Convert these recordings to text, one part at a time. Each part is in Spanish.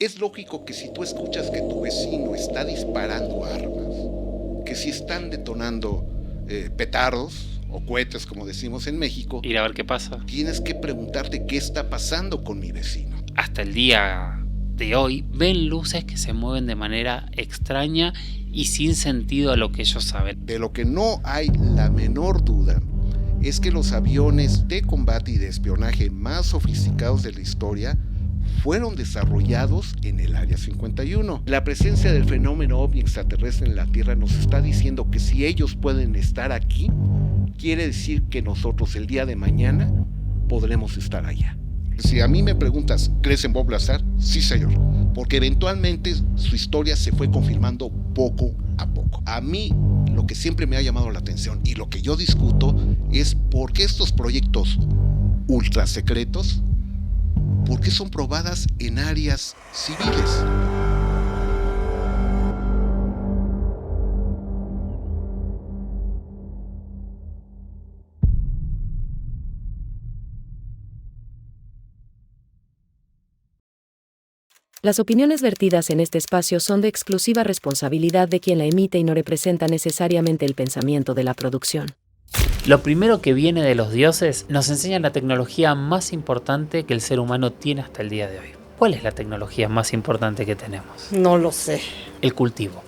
Es lógico que si tú escuchas que tu vecino está disparando armas, que si están detonando petardos o cohetes, como decimos en México, ir a ver qué pasa. Tienes que preguntarte qué está pasando con mi vecino. Hasta el día de hoy ven luces que se mueven de manera extraña y sin sentido a lo que ellos saben. De lo que no hay la menor duda es que los aviones de combate y de espionaje más sofisticados de la historia fueron desarrollados en el Área 51. La presencia del fenómeno ovni extraterrestre en la Tierra nos está diciendo que si ellos pueden estar aquí, quiere decir que nosotros el día de mañana podremos estar allá. Si a mí me preguntas, ¿crees en Bob Lazar? Sí, señor, porque eventualmente su historia se fue confirmando poco a poco. A mí lo que siempre me ha llamado la atención y lo que yo discuto es por qué estos proyectos ultra secretos, por qué son probadas en áreas civiles. Las opiniones vertidas en este espacio son de exclusiva responsabilidad de quien la emite y no representa necesariamente el pensamiento de la producción. Lo primero que viene de los dioses nos enseña la tecnología más importante que el ser humano tiene hasta el día de hoy. ¿Cuál es la tecnología más importante que tenemos? No lo sé. El cultivo.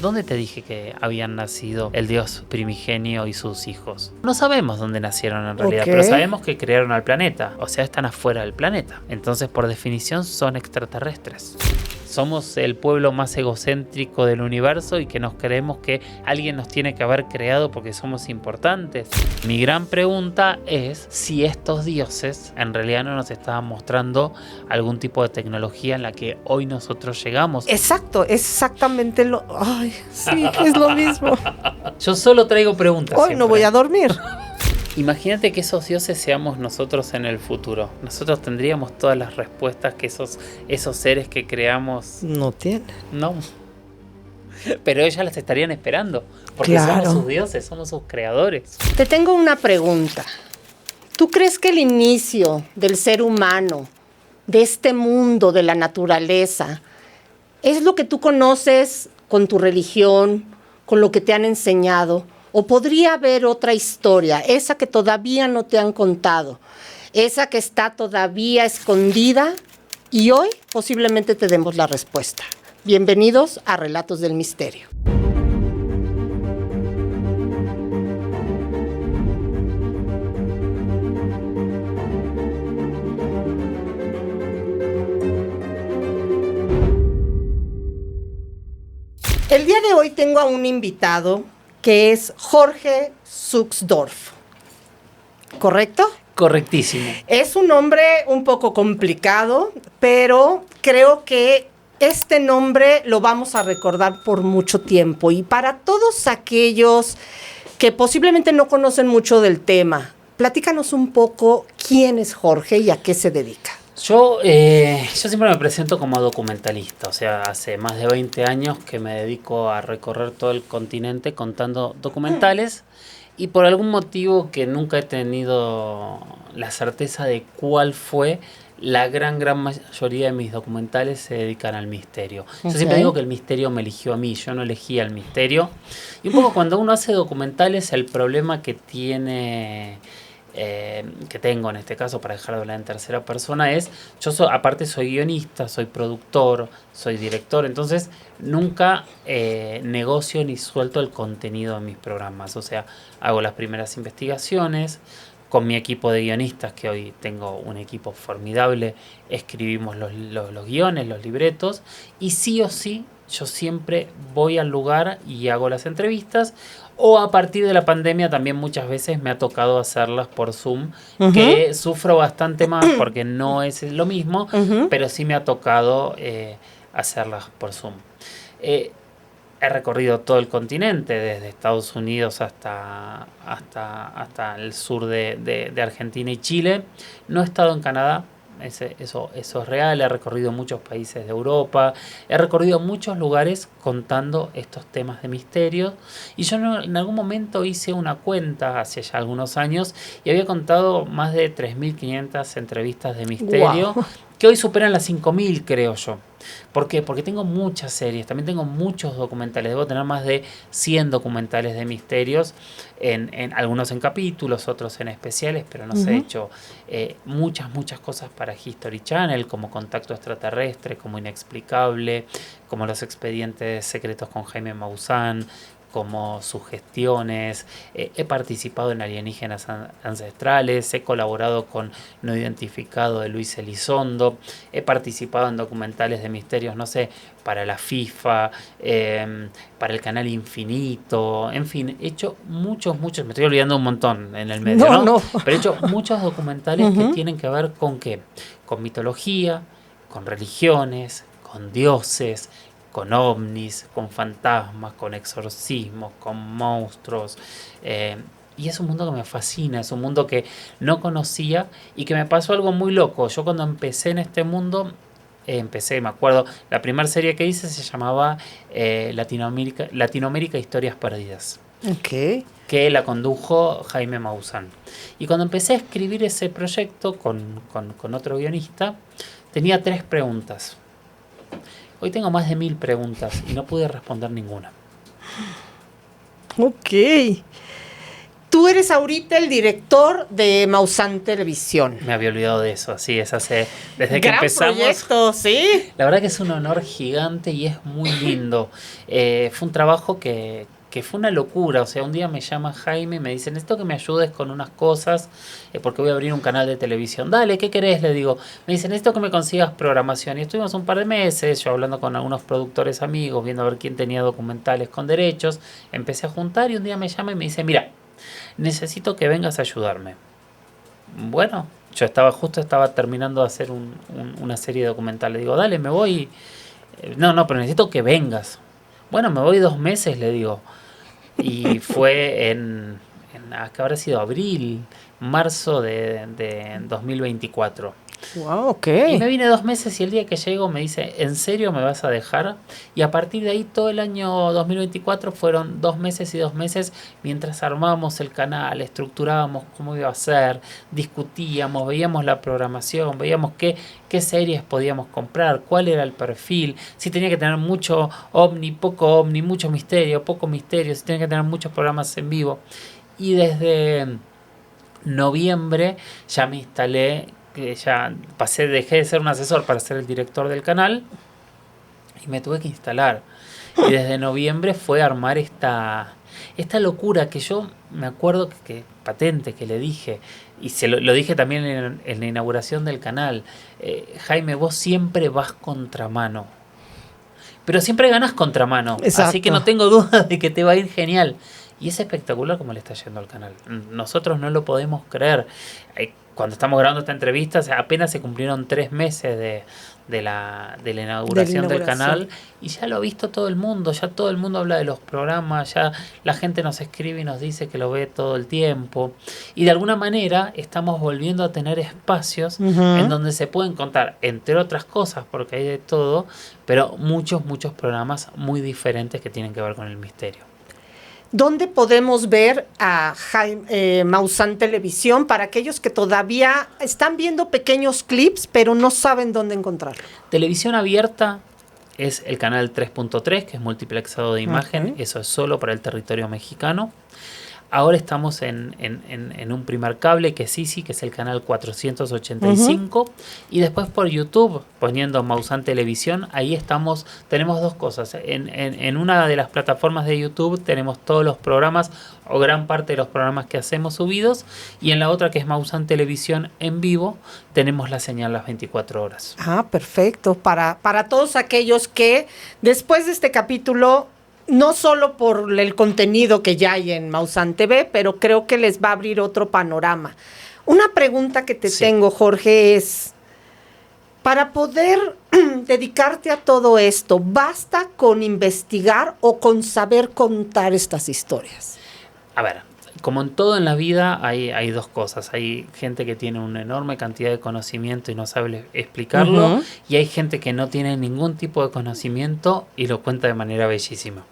¿Dónde te dije que habían nacido el dios primigenio y sus hijos? No sabemos dónde nacieron en realidad, pero sabemos que crearon al planeta, o sea, están afuera del planeta. Entonces, por definición, son extraterrestres. Somos el pueblo más egocéntrico del universo y que nos creemos que alguien nos tiene que haber creado porque somos importantes. Mi gran pregunta es si estos dioses en realidad no nos estaban mostrando algún tipo de tecnología en la que hoy nosotros llegamos. Exacto, exactamente lo... Ay, sí, es lo mismo. Yo solo traigo preguntas. Hoy siempre. no voy a dormir. Imagínate que esos dioses seamos nosotros en el futuro. Nosotros tendríamos todas las respuestas que esos seres que creamos... No tienen. No. Pero ellas las estarían esperando. Porque Claro. somos sus dioses, somos sus creadores. Te tengo una pregunta. ¿Tú crees que el inicio del ser humano, de este mundo, de la naturaleza, es lo que tú conoces con tu religión, con lo que te han enseñado? ¿O podría haber otra historia, esa que todavía no te han contado, esa que está todavía escondida y hoy posiblemente te demos la respuesta? Bienvenidos a Relatos del Misterio. El día de hoy tengo a un invitado que es Jorge Zuxdorf, ¿correcto? Correctísimo. Es un nombre un poco complicado, pero creo que este nombre lo vamos a recordar por mucho tiempo. Y para todos aquellos que posiblemente no conocen mucho del tema, platícanos un poco quién es Jorge y a qué se dedica. Yo siempre me presento como documentalista, o sea, hace más de 20 años que me dedico a recorrer todo el continente contando documentales y por algún motivo que nunca he tenido la certeza de cuál fue, la gran mayoría de mis documentales se dedican al misterio. Yo siempre digo que el misterio me eligió a mí, yo no elegí al misterio. Y un poco cuando uno hace documentales, el problema que tiene... que tengo en este caso, para dejar de hablar en tercera persona, es aparte soy guionista, soy productor, soy director, entonces nunca negocio ni suelto el contenido de mis programas, o sea, hago las primeras investigaciones con mi equipo de guionistas, que hoy tengo un equipo formidable, escribimos los guiones, los libretos, y sí o sí yo siempre voy al lugar y hago las entrevistas, o a partir de la pandemia también muchas veces me ha tocado hacerlas por Zoom, que sufro bastante más porque no es lo mismo, pero sí me ha tocado hacerlas por Zoom. He recorrido todo el continente, desde Estados Unidos hasta el sur de Argentina y Chile. No he estado en Canadá. Eso es real, he recorrido muchos países de Europa, he recorrido muchos lugares contando estos temas de misterios y yo en algún momento hice una cuenta hace ya algunos años y había contado más de 3.500 entrevistas de misterio. Wow. que hoy superan las 5.000, creo yo. ¿Por qué? Porque tengo muchas series, también tengo muchos documentales. Debo tener más de 100 documentales de misterios, en algunos en capítulos, otros en especiales, pero no sé, he hecho muchas cosas para History Channel, como Contacto Extraterrestre, como Inexplicable, como Los Expedientes Secretos con Jaime Maussan, como Sugestiones, he participado en Alienígenas Ancestrales, he colaborado con No Identificado de Luis Elizondo, he participado en documentales de misterios, no sé, para la FIFA, para el canal Infinito, en fin, he hecho muchos, me estoy olvidando un montón en el medio, ¿no? Pero he hecho muchos documentales que tienen que ver con ¿qué? Con mitología, con religiones, con dioses, con ovnis, con fantasmas, con exorcismos, con monstruos. Y es un mundo que me fascina, es un mundo que no conocía y que me pasó algo muy loco. Yo cuando empecé en este mundo, me acuerdo, la primera serie que hice se llamaba Latinoamérica Historias Perdidas. Okay. Que la condujo Jaime Maussan. Y cuando empecé a escribir ese proyecto con otro guionista, tenía 3 preguntas. Hoy tengo más de 1000 preguntas y no pude responder ninguna. Ok. Tú eres ahorita el director de Maussan Televisión. Me había olvidado de eso, así es, desde que Gran empezamos. proyecto, sí. La verdad que es un honor gigante y es muy lindo. Fue un trabajo que fue una locura. O sea, un día me llama Jaime y me dice, necesito que me ayudes con unas cosas, porque voy a abrir un canal de televisión. Dale, ¿qué querés? Le digo. Me dice, necesito que me consigas programación. Y estuvimos un par de meses, yo hablando con algunos productores amigos, viendo a ver quién tenía documentales con derechos. Empecé a juntar y un día me llama y me dice, mira, necesito que vengas a ayudarme. Bueno, yo estaba terminando de hacer una serie documental. Le digo, dale, me voy. No, pero necesito que vengas. Bueno, me voy 2 meses, le digo. Y fue que habrá sido marzo de 2024. Wow, ok. Y me vine 2 meses y el día que llego me dice, ¿en serio me vas a dejar? Y a partir de ahí todo el año 2024 fueron 2 meses y 2 meses mientras armábamos el canal, estructurábamos cómo iba a ser, discutíamos, veíamos la programación, veíamos qué series podíamos comprar, cuál era el perfil, si tenía que tener mucho ovni, poco ovni, mucho misterio, poco misterio, si tenía que tener muchos programas en vivo. Y desde noviembre ya me instalé, que ya dejé de ser un asesor para ser el director del canal y me tuve que instalar. Y desde noviembre fue armar esta locura que yo me acuerdo que patente que le dije, y lo dije también en la inauguración del canal, Jaime, vos siempre vas contramano, pero siempre ganás contramano. Exacto. Así que no tengo duda de que te va a ir genial. Y es espectacular cómo le está yendo al canal. Nosotros no lo podemos creer. Cuando estamos grabando esta entrevista, apenas se cumplieron 3 meses de la inauguración del canal y ya lo ha visto todo el mundo. Ya todo el mundo habla de los programas, ya la gente nos escribe y nos dice que lo ve todo el tiempo. Y de alguna manera estamos volviendo a tener espacios en donde se pueden contar, entre otras cosas, porque hay de todo, pero muchos programas muy diferentes que tienen que ver con el misterio. ¿Dónde podemos ver a Maussan Televisión para aquellos que todavía están viendo pequeños clips, pero no saben dónde encontrarlo? Televisión abierta es el canal 3.3, que es multiplexado de imagen. Okay. Eso es solo para el territorio mexicano. Ahora estamos en un primer cable, que es Easy, que es el canal 485. Y después por YouTube, poniendo Maussan Televisión, ahí tenemos 2 cosas. En una de las plataformas de YouTube tenemos todos los programas, o gran parte de los programas que hacemos subidos. Y en la otra, que es Maussan Televisión en vivo, tenemos la señal las 24 horas. Ah, perfecto. Para todos aquellos que después de este capítulo, no solo por el contenido que ya hay en Maussan TV, pero creo que les va a abrir otro panorama. Una pregunta que te tengo, Jorge, es, para poder dedicarte a todo esto, ¿basta con investigar o con saber contar estas historias? A ver, como en todo en la vida, hay 2 cosas. Hay gente que tiene una enorme cantidad de conocimiento y no sabe explicarlo, y hay gente que no tiene ningún tipo de conocimiento y lo cuenta de manera bellísima.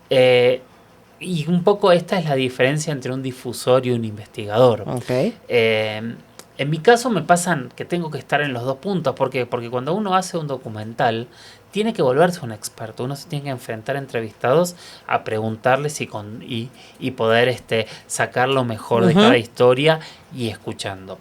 Y un poco esta es la diferencia entre un difusor y un investigador. Okay. En mi caso me pasan que tengo que estar en los dos puntos. ¿Por qué? Porque cuando uno hace un documental, tiene que volverse un experto. Uno se tiene que enfrentar a entrevistados a preguntarles y poder sacar lo mejor de cada historia y escuchando.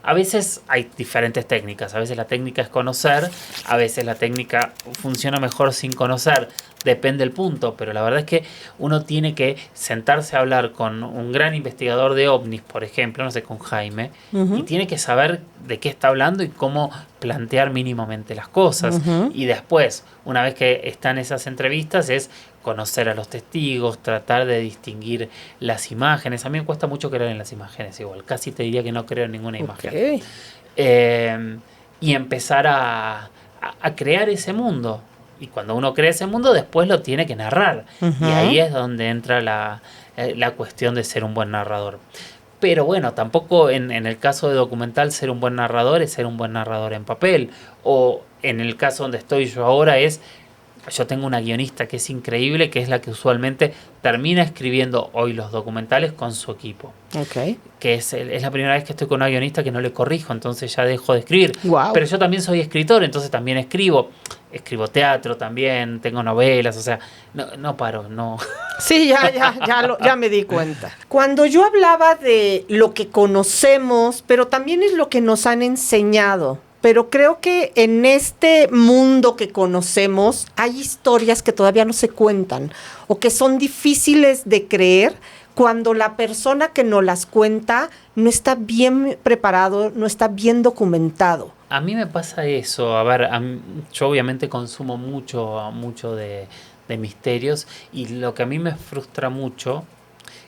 A veces hay diferentes técnicas. A veces la técnica es conocer, a veces la técnica funciona mejor sin conocer. Depende del punto, pero la verdad es que uno tiene que sentarse a hablar con un gran investigador de ovnis, por ejemplo, no sé, con Jaime, y tiene que saber de qué está hablando y cómo plantear mínimamente las cosas. Y después, una vez que están esas entrevistas, es conocer a los testigos, tratar de distinguir las imágenes. A mí me cuesta mucho creer en las imágenes igual, casi te diría que no creo en ninguna imagen. Y empezar a crear ese mundo. Y cuando uno crea ese mundo, después lo tiene que narrar. Y ahí es donde entra la cuestión de ser un buen narrador. Pero bueno, tampoco en el caso de documental ser un buen narrador es ser un buen narrador en papel. O en el caso donde estoy yo ahora yo tengo una guionista que es increíble, que es la que usualmente termina escribiendo hoy los documentales con su equipo. Okay. Que es la primera vez que estoy con una guionista que no le corrijo, entonces ya dejo de escribir. Wow. Pero yo también soy escritor, entonces también escribo teatro también, tengo novelas, o sea, no paro, no. Sí, ya me di cuenta. Cuando yo hablaba de lo que conocemos, pero también es lo que nos han enseñado, pero creo que en este mundo que conocemos hay historias que todavía no se cuentan o que son difíciles de creer cuando la persona que nos las cuenta no está bien preparado, no está bien documentado. A mí me pasa eso. A ver, yo obviamente consumo mucho de misterios, y lo que a mí me frustra mucho,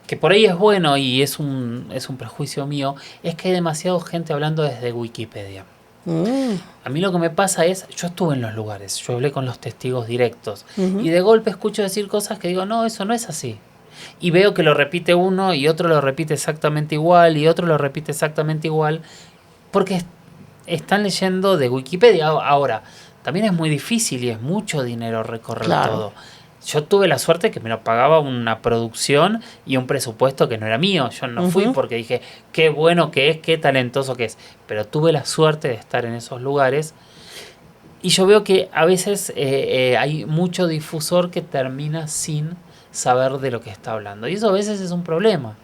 que por ahí es bueno y es un prejuicio mío, es que hay demasiada gente hablando desde Wikipedia. A mí lo que me pasa es, yo estuve en los lugares, yo hablé con los testigos directos, y de golpe escucho decir cosas que digo, no, eso no es así. Y veo que lo repite uno y otro lo repite exactamente igual y otro lo repite exactamente igual, porque están leyendo de Wikipedia. Ahora, también es muy difícil y es mucho dinero recorrer todo. Yo tuve la suerte que me lo pagaba una producción y un presupuesto que no era mío. Yo no fui porque dije, qué bueno que es, qué talentoso que es. Pero tuve la suerte de estar en esos lugares. Y yo veo que a veces hay mucho difusor que termina sin saber de lo que está hablando. Y eso a veces es un problema,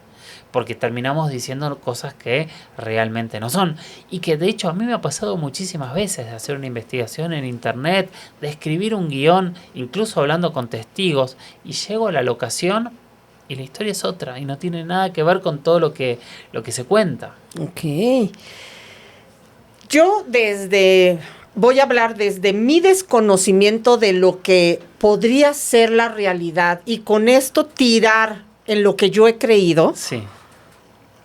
porque terminamos diciendo cosas que realmente no son. Y que de hecho a mí me ha pasado muchísimas veces de hacer una investigación en internet, de escribir un guión, incluso hablando con testigos, y llego a la locación y la historia es otra y no tiene nada que ver con todo lo que se cuenta. Ok. Yo voy a hablar desde mi desconocimiento de lo que podría ser la realidad y con esto tirar en lo que yo he creído. Sí.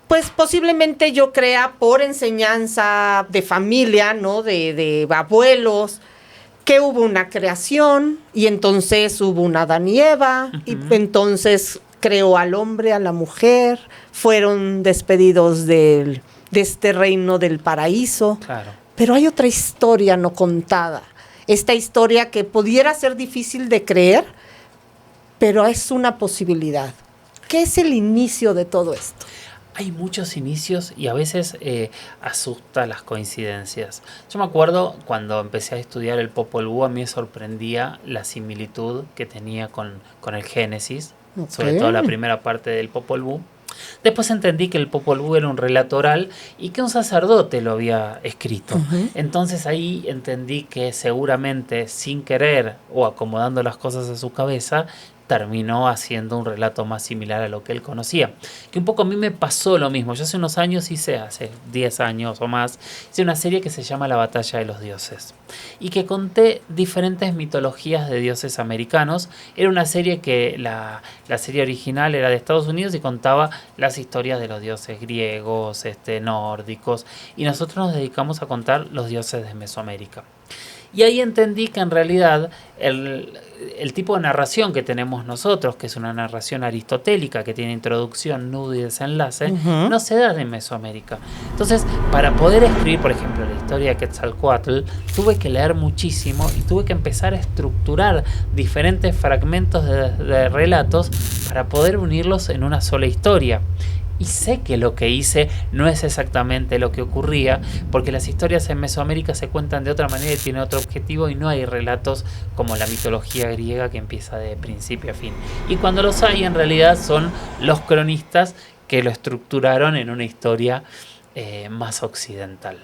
Pues posiblemente yo crea por enseñanza de familia, ¿no? De abuelos, que hubo una creación y entonces hubo una Adán y Eva, y entonces creó al hombre, a la mujer, fueron despedidos de este reino del paraíso. Claro. Pero hay otra historia no contada. Esta historia que pudiera ser difícil de creer, pero es una posibilidad. ¿Qué es el inicio de todo esto? Hay muchos inicios y a veces asusta las coincidencias. Yo me acuerdo cuando empecé a estudiar el Popol Vuh, a mí me sorprendía la similitud que tenía con el Génesis, sobre todo la primera parte del Popol Vuh. Después entendí que el Popol Vuh era un relato oral y que un sacerdote lo había escrito. Entonces ahí entendí que seguramente sin querer o acomodando las cosas a su cabeza, terminó haciendo un relato más similar a lo que él conocía. Que un poco a mí me pasó lo mismo. Yo hace 10 años o más, hice una serie que se llama La Batalla de los Dioses. Y que conté diferentes mitologías de dioses americanos. Era una serie que la serie original era de Estados Unidos y contaba las historias de los dioses griegos, nórdicos. Y nosotros nos dedicamos a contar los dioses de Mesoamérica. Y ahí entendí que en realidad el tipo de narración que tenemos nosotros, que es una narración aristotélica que tiene introducción, nudo y desenlace, no se da en Mesoamérica. Entonces, para poder escribir, por ejemplo, la historia de Quetzalcóatl, tuve que leer muchísimo y tuve que empezar a estructurar diferentes fragmentos de relatos para poder unirlos en una sola historia. y sé que lo que hice no es exactamente lo que ocurría, porque las historias en Mesoamérica se cuentan de otra manera y tienen otro objetivo, y no hay relatos como la mitología griega que empieza de principio a fin. Y cuando los hay, en realidad son los cronistas que lo estructuraron en una historia más occidental.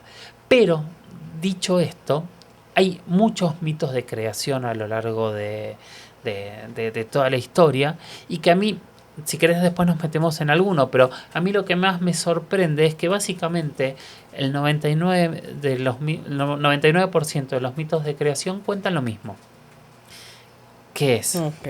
Pero, dicho esto, hay muchos mitos de creación a lo largo de toda la historia, y que a mí, si querés después nos metemos en alguno, pero a mí lo que más me sorprende es que básicamente el 99% de los mitos de creación cuentan lo mismo. ¿Qué es? Ok.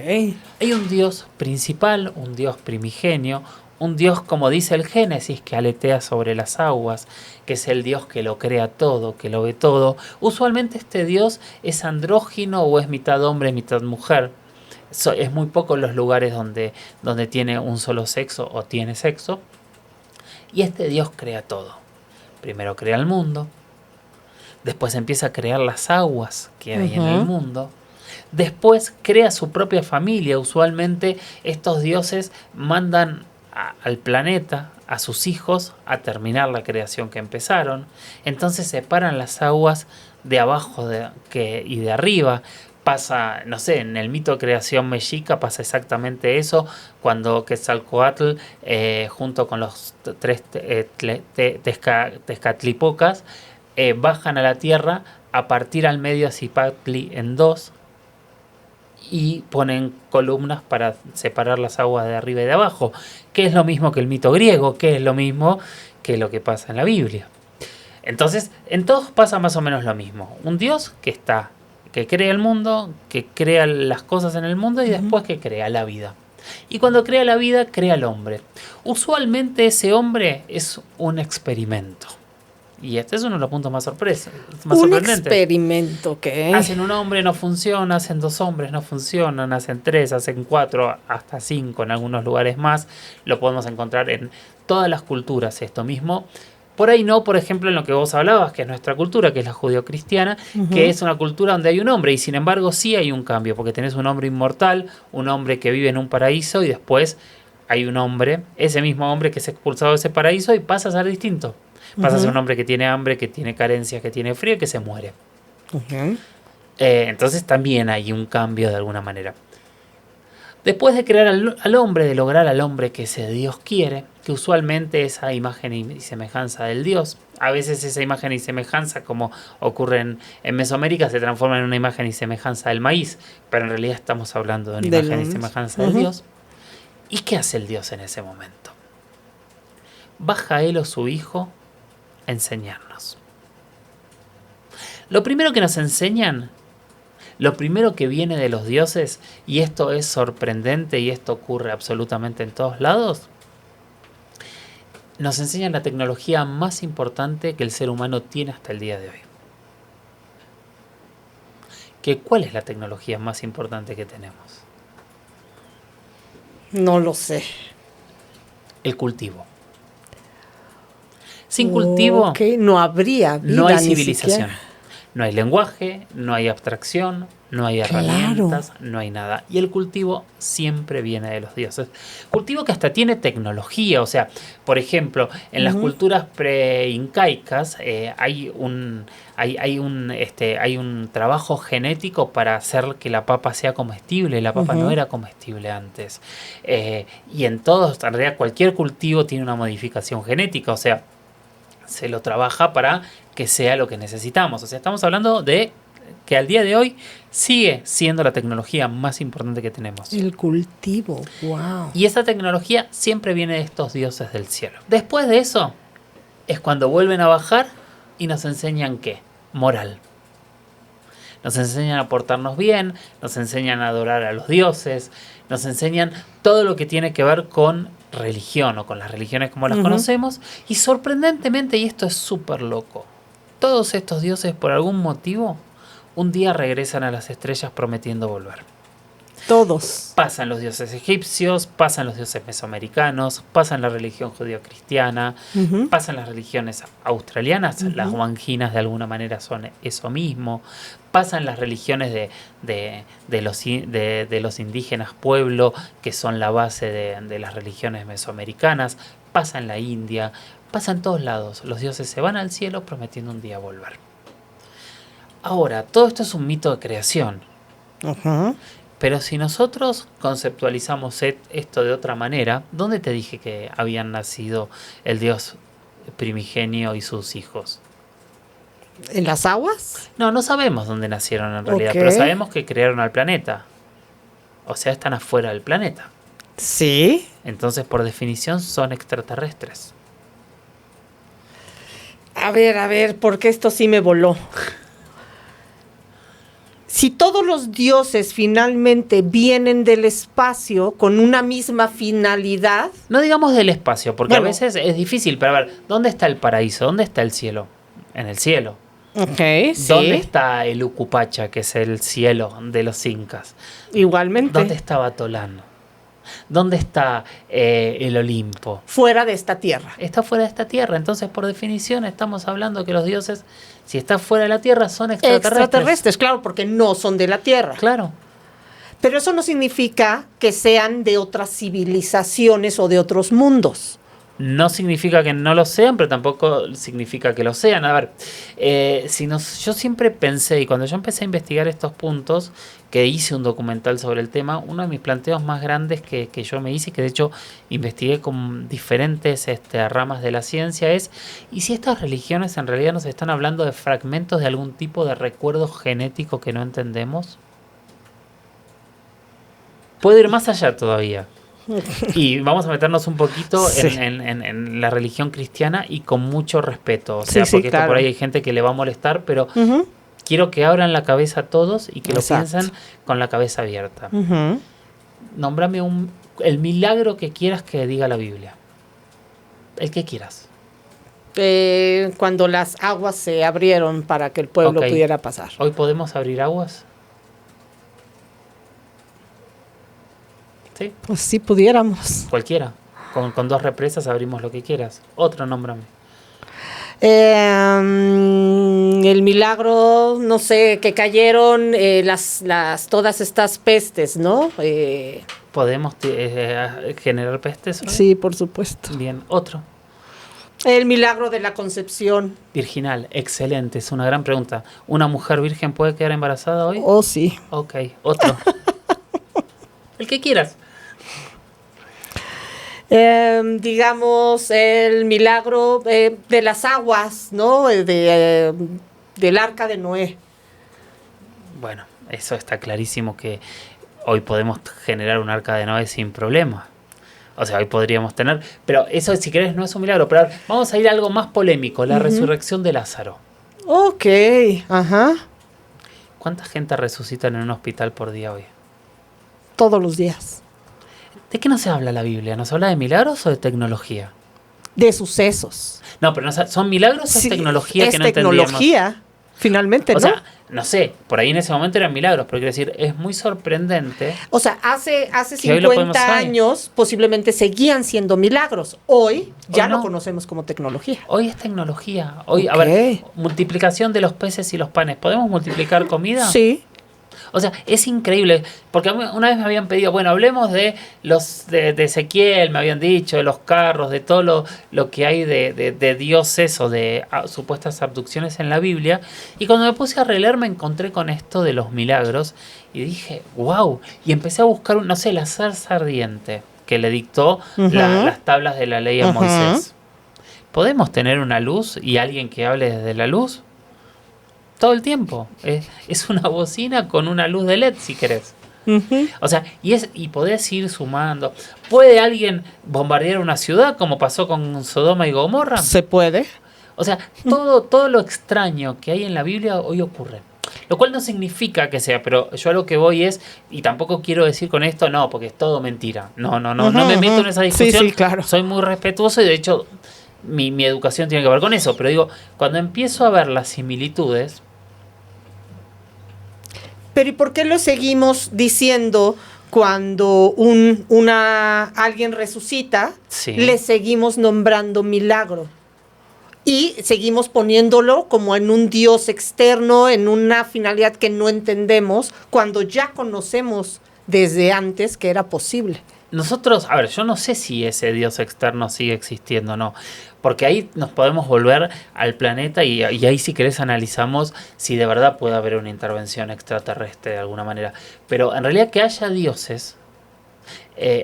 Hay un dios principal, un dios primigenio, un dios, como dice el Génesis, que aletea sobre las aguas, que es el dios que lo crea todo, que lo ve todo. Usualmente este dios es andrógino o es mitad hombre, mitad mujer. Es muy poco los lugares donde tiene un solo sexo o tiene sexo. Y este dios crea todo. Primero crea el mundo, después empieza a crear las aguas que hay en el mundo. Después crea su propia familia. Usualmente estos dioses mandan al planeta, a sus hijos, a terminar la creación que empezaron. Entonces separan las aguas de abajo y de arriba. Pasa, no sé, en el mito de creación mexica pasa exactamente eso, cuando Quetzalcóatl, junto con los tres Tezcatlipocas, bajan a la tierra a partir al medio a Zipatli en dos, y ponen columnas para separar las aguas de arriba y de abajo, que es lo mismo que el mito griego, que es lo mismo que lo que pasa en la Biblia. Entonces, en todos pasa más o menos lo mismo. Un dios que crea el mundo, que crea las cosas en el mundo, y después que crea la vida. Y cuando crea la vida, crea al hombre. Usualmente ese hombre es un experimento. Y este es uno de los puntos más sorprendentes. Un experimento que hacen un hombre, no funciona, hacen dos hombres, no funcionan, hacen tres, hacen cuatro, hasta cinco en algunos lugares más. Lo podemos encontrar en todas las culturas esto mismo. Por ahí no, por ejemplo, en lo que vos hablabas, que es nuestra cultura, que es la judeocristiana, que es una cultura donde hay un hombre, y sin embargo sí hay un cambio, porque tenés un hombre inmortal, un hombre que vive en un paraíso, y después hay un hombre, ese mismo hombre que es expulsado de ese paraíso y pasa a ser distinto. Pasa a ser un hombre que tiene hambre, que tiene carencias, que tiene frío y que se muere. Entonces también hay un cambio de alguna manera. Después de crear al hombre, de lograr al hombre que ese Dios quiere, que usualmente es a imagen y semejanza del Dios, a veces esa imagen y semejanza, como ocurre en Mesoamérica, se transforma en una imagen y semejanza del maíz, pero en realidad estamos hablando de una imagen y semejanza del Dios. ¿Y qué hace el Dios en ese momento? Baja él o su hijo a enseñarnos. Lo primero que nos enseñan, lo primero que viene de los dioses, y esto es sorprendente y esto ocurre absolutamente en todos lados, nos enseñan la tecnología más importante que el ser humano tiene hasta el día de hoy. ¿Cuál es la tecnología más importante que tenemos? No lo sé. El cultivo. Sin cultivo no habría vida, no hay civilización. No hay lenguaje, no hay abstracción, no hay herramientas, no hay nada. Y el cultivo siempre viene de los dioses. Cultivo que hasta tiene tecnología. O sea, por ejemplo, en las culturas pre-incaicas hay un trabajo genético para hacer que la papa sea comestible. La papa no era comestible antes. Y en realidad cualquier cultivo tiene una modificación genética. O sea, se lo trabaja para que sea lo que necesitamos. O sea, estamos hablando de que al día de hoy sigue siendo la tecnología más importante que tenemos. El cultivo, wow. Y esa tecnología siempre viene de estos dioses del cielo. Después de eso es cuando vuelven a bajar y nos enseñan ¿qué? Moral. Nos enseñan a portarnos bien, nos enseñan a adorar a los dioses, nos enseñan todo lo que tiene que ver con religión o con las religiones como las conocemos. Y sorprendentemente, y esto es súper loco, todos estos dioses por algún motivo un día regresan a las estrellas prometiendo volver. Todos. Pasan los dioses egipcios, pasan los dioses mesoamericanos, pasan la religión judío-cristiana, pasan las religiones australianas, las wanginas de alguna manera son eso mismo, pasan las religiones de los indígenas pueblo, que son la base de las religiones mesoamericanas, pasa en la India, pasa en todos lados. Los dioses se van al cielo prometiendo un día volver. Ahora, todo esto es un mito de creación. Ajá. Pero si nosotros conceptualizamos esto de otra manera, ¿dónde te dije que habían nacido el dios primigenio y sus hijos? ¿En las aguas? No sabemos dónde nacieron en realidad, Ok. pero sabemos que crearon al planeta. O sea, están afuera del planeta. Sí. Entonces, por definición, son extraterrestres. A ver, porque esto sí me voló. Si todos los dioses finalmente vienen del espacio con una misma finalidad, No digamos del espacio, porque Bueno. a veces es difícil, pero a ver, ¿dónde está el paraíso? ¿Dónde está el cielo? En el cielo. ok, sí, ¿Dónde está el Ucupacha, que es el cielo de los incas? igualmente, ¿Dónde está Batolán? ¿Dónde está el Olimpo? fuera de esta tierra. Está fuera de esta tierra. Entonces, por definición, estamos hablando que los dioses, si están fuera de la tierra, son extraterrestres. Extraterrestres, claro, porque no son de la tierra. Claro. Pero eso no significa que sean de otras civilizaciones o de otros mundos. No significa que no lo sean, pero tampoco significa que lo sean. A ver, yo siempre pensé, y cuando yo empecé a investigar estos puntos, que hice un documental sobre el tema, uno de mis planteos más grandes que yo me hice, que de hecho investigué con diferentes ramas de la ciencia, es, ¿y si estas religiones en realidad nos están hablando de fragmentos de algún tipo de recuerdo genético que no entendemos? Puedo ir más allá todavía. Y vamos a meternos un poquito Sí. en la religión cristiana y con mucho respeto. O sea, Sí, porque esto claro. por ahí hay gente que le va a molestar, pero Ujú, quiero que abran la cabeza a todos y que Exacto. lo piensen con la cabeza abierta. ujú. Nómbrame el milagro que quieras que diga la Biblia. El que quieras. Cuando las aguas se abrieron para que el pueblo Ok. pudiera pasar. ¿Hoy podemos abrir aguas? Sí, Pues sí pudiéramos. cualquiera. Con 2 represas abrimos lo que quieras. Otro, nómbrame. El milagro, no sé, que cayeron todas estas pestes, ¿no? ¿Podemos generar pestes hoy? Sí, por supuesto. Bien, otro. El milagro de la concepción. Virginal, excelente, es una gran pregunta. ¿Una mujer virgen puede quedar embarazada hoy? Oh, sí. Ok, otro. El que quieras. Digamos, el milagro de las aguas, ¿no? Del arca de Noé. Bueno, eso está clarísimo que hoy podemos generar un arca de Noé sin problema. O sea, hoy podríamos tener... Pero eso, si querés, no es un milagro. Pero vamos a ir a algo más polémico, la resurrección de Lázaro. Ok, ajá. ¿Cuánta gente resucitan en un hospital por día hoy? Todos los días. ¿De qué nos habla la Biblia? ¿Nos habla de milagros o de tecnología? De sucesos. No, pero ¿son milagros o Sí, es tecnología es que no entendíamos? tecnología, finalmente, O ¿no? sea, no sé, por ahí en ese momento eran milagros, pero quiero decir, es muy sorprendente. O sea, hace Que hoy lo 50 podemos hoy. años posiblemente seguían siendo milagros. Hoy ya Hoy no. lo conocemos como tecnología. Hoy es tecnología. Hoy, a Ok. ver, multiplicación de los peces y los panes. ¿Podemos multiplicar comida? Sí. O sea, es increíble, porque una vez me habían pedido, bueno, hablemos de los de Ezequiel, me habían dicho, de los carros, de todo lo que hay de dioses o de supuestas abducciones en la Biblia. Y cuando me puse a releer me encontré con esto de los milagros y dije, wow, y empecé a buscar, no sé, la zarza ardiente que le dictó Ujú. las tablas de la ley a Ujú. Moisés. ¿Podemos tener una luz y alguien que hable desde la luz? Todo el tiempo. Es una bocina con una luz de LED, si querés. Ujú. O sea, y podés ir sumando. ¿Puede alguien bombardear una ciudad como pasó con Sodoma y Gomorra? Se puede. O sea, todo lo extraño que hay en la Biblia hoy ocurre. Lo cual no significa que sea, pero yo a lo que voy es, y tampoco quiero decir con esto, no, porque es todo mentira. No me meto en esa discusión. Sí, claro. Soy muy respetuoso y de hecho mi educación tiene que ver con eso. Pero digo, cuando empiezo a ver las similitudes... Pero ¿y por qué lo seguimos diciendo cuando alguien resucita? Sí. Le seguimos nombrando milagro. Y seguimos poniéndolo como en un Dios externo, en una finalidad que no entendemos, cuando ya conocemos desde antes que era posible. nosotros, a ver, yo no sé si ese Dios externo sigue existiendo o no, porque ahí nos podemos volver al planeta y ahí si querés analizamos si de verdad puede haber una intervención extraterrestre de alguna manera. Pero en realidad que haya dioses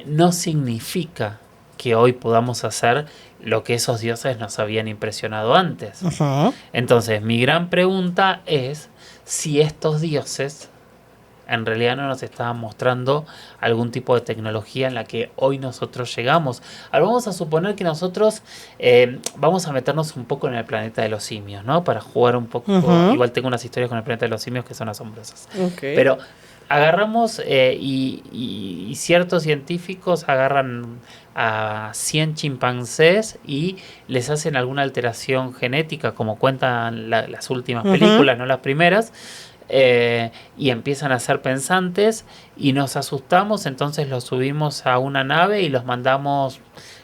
no significa que hoy podamos hacer lo que esos dioses nos habían impresionado antes. Ajá. Entonces, mi gran pregunta es si estos dioses en realidad no nos estaban mostrando algún tipo de tecnología en la que hoy nosotros llegamos. Ahora vamos a suponer que nosotros vamos a meternos un poco en el planeta de los simios, ¿no? Para jugar un poco. Ujú. Igual tengo unas historias con el planeta de los simios que son asombrosas. Okay. Pero agarramos y ciertos científicos agarran a 100 chimpancés y les hacen alguna alteración genética, como cuentan las últimas películas, no las primeras, y empiezan a ser pensantes y nos asustamos, entonces los subimos a una nave y los mandamos,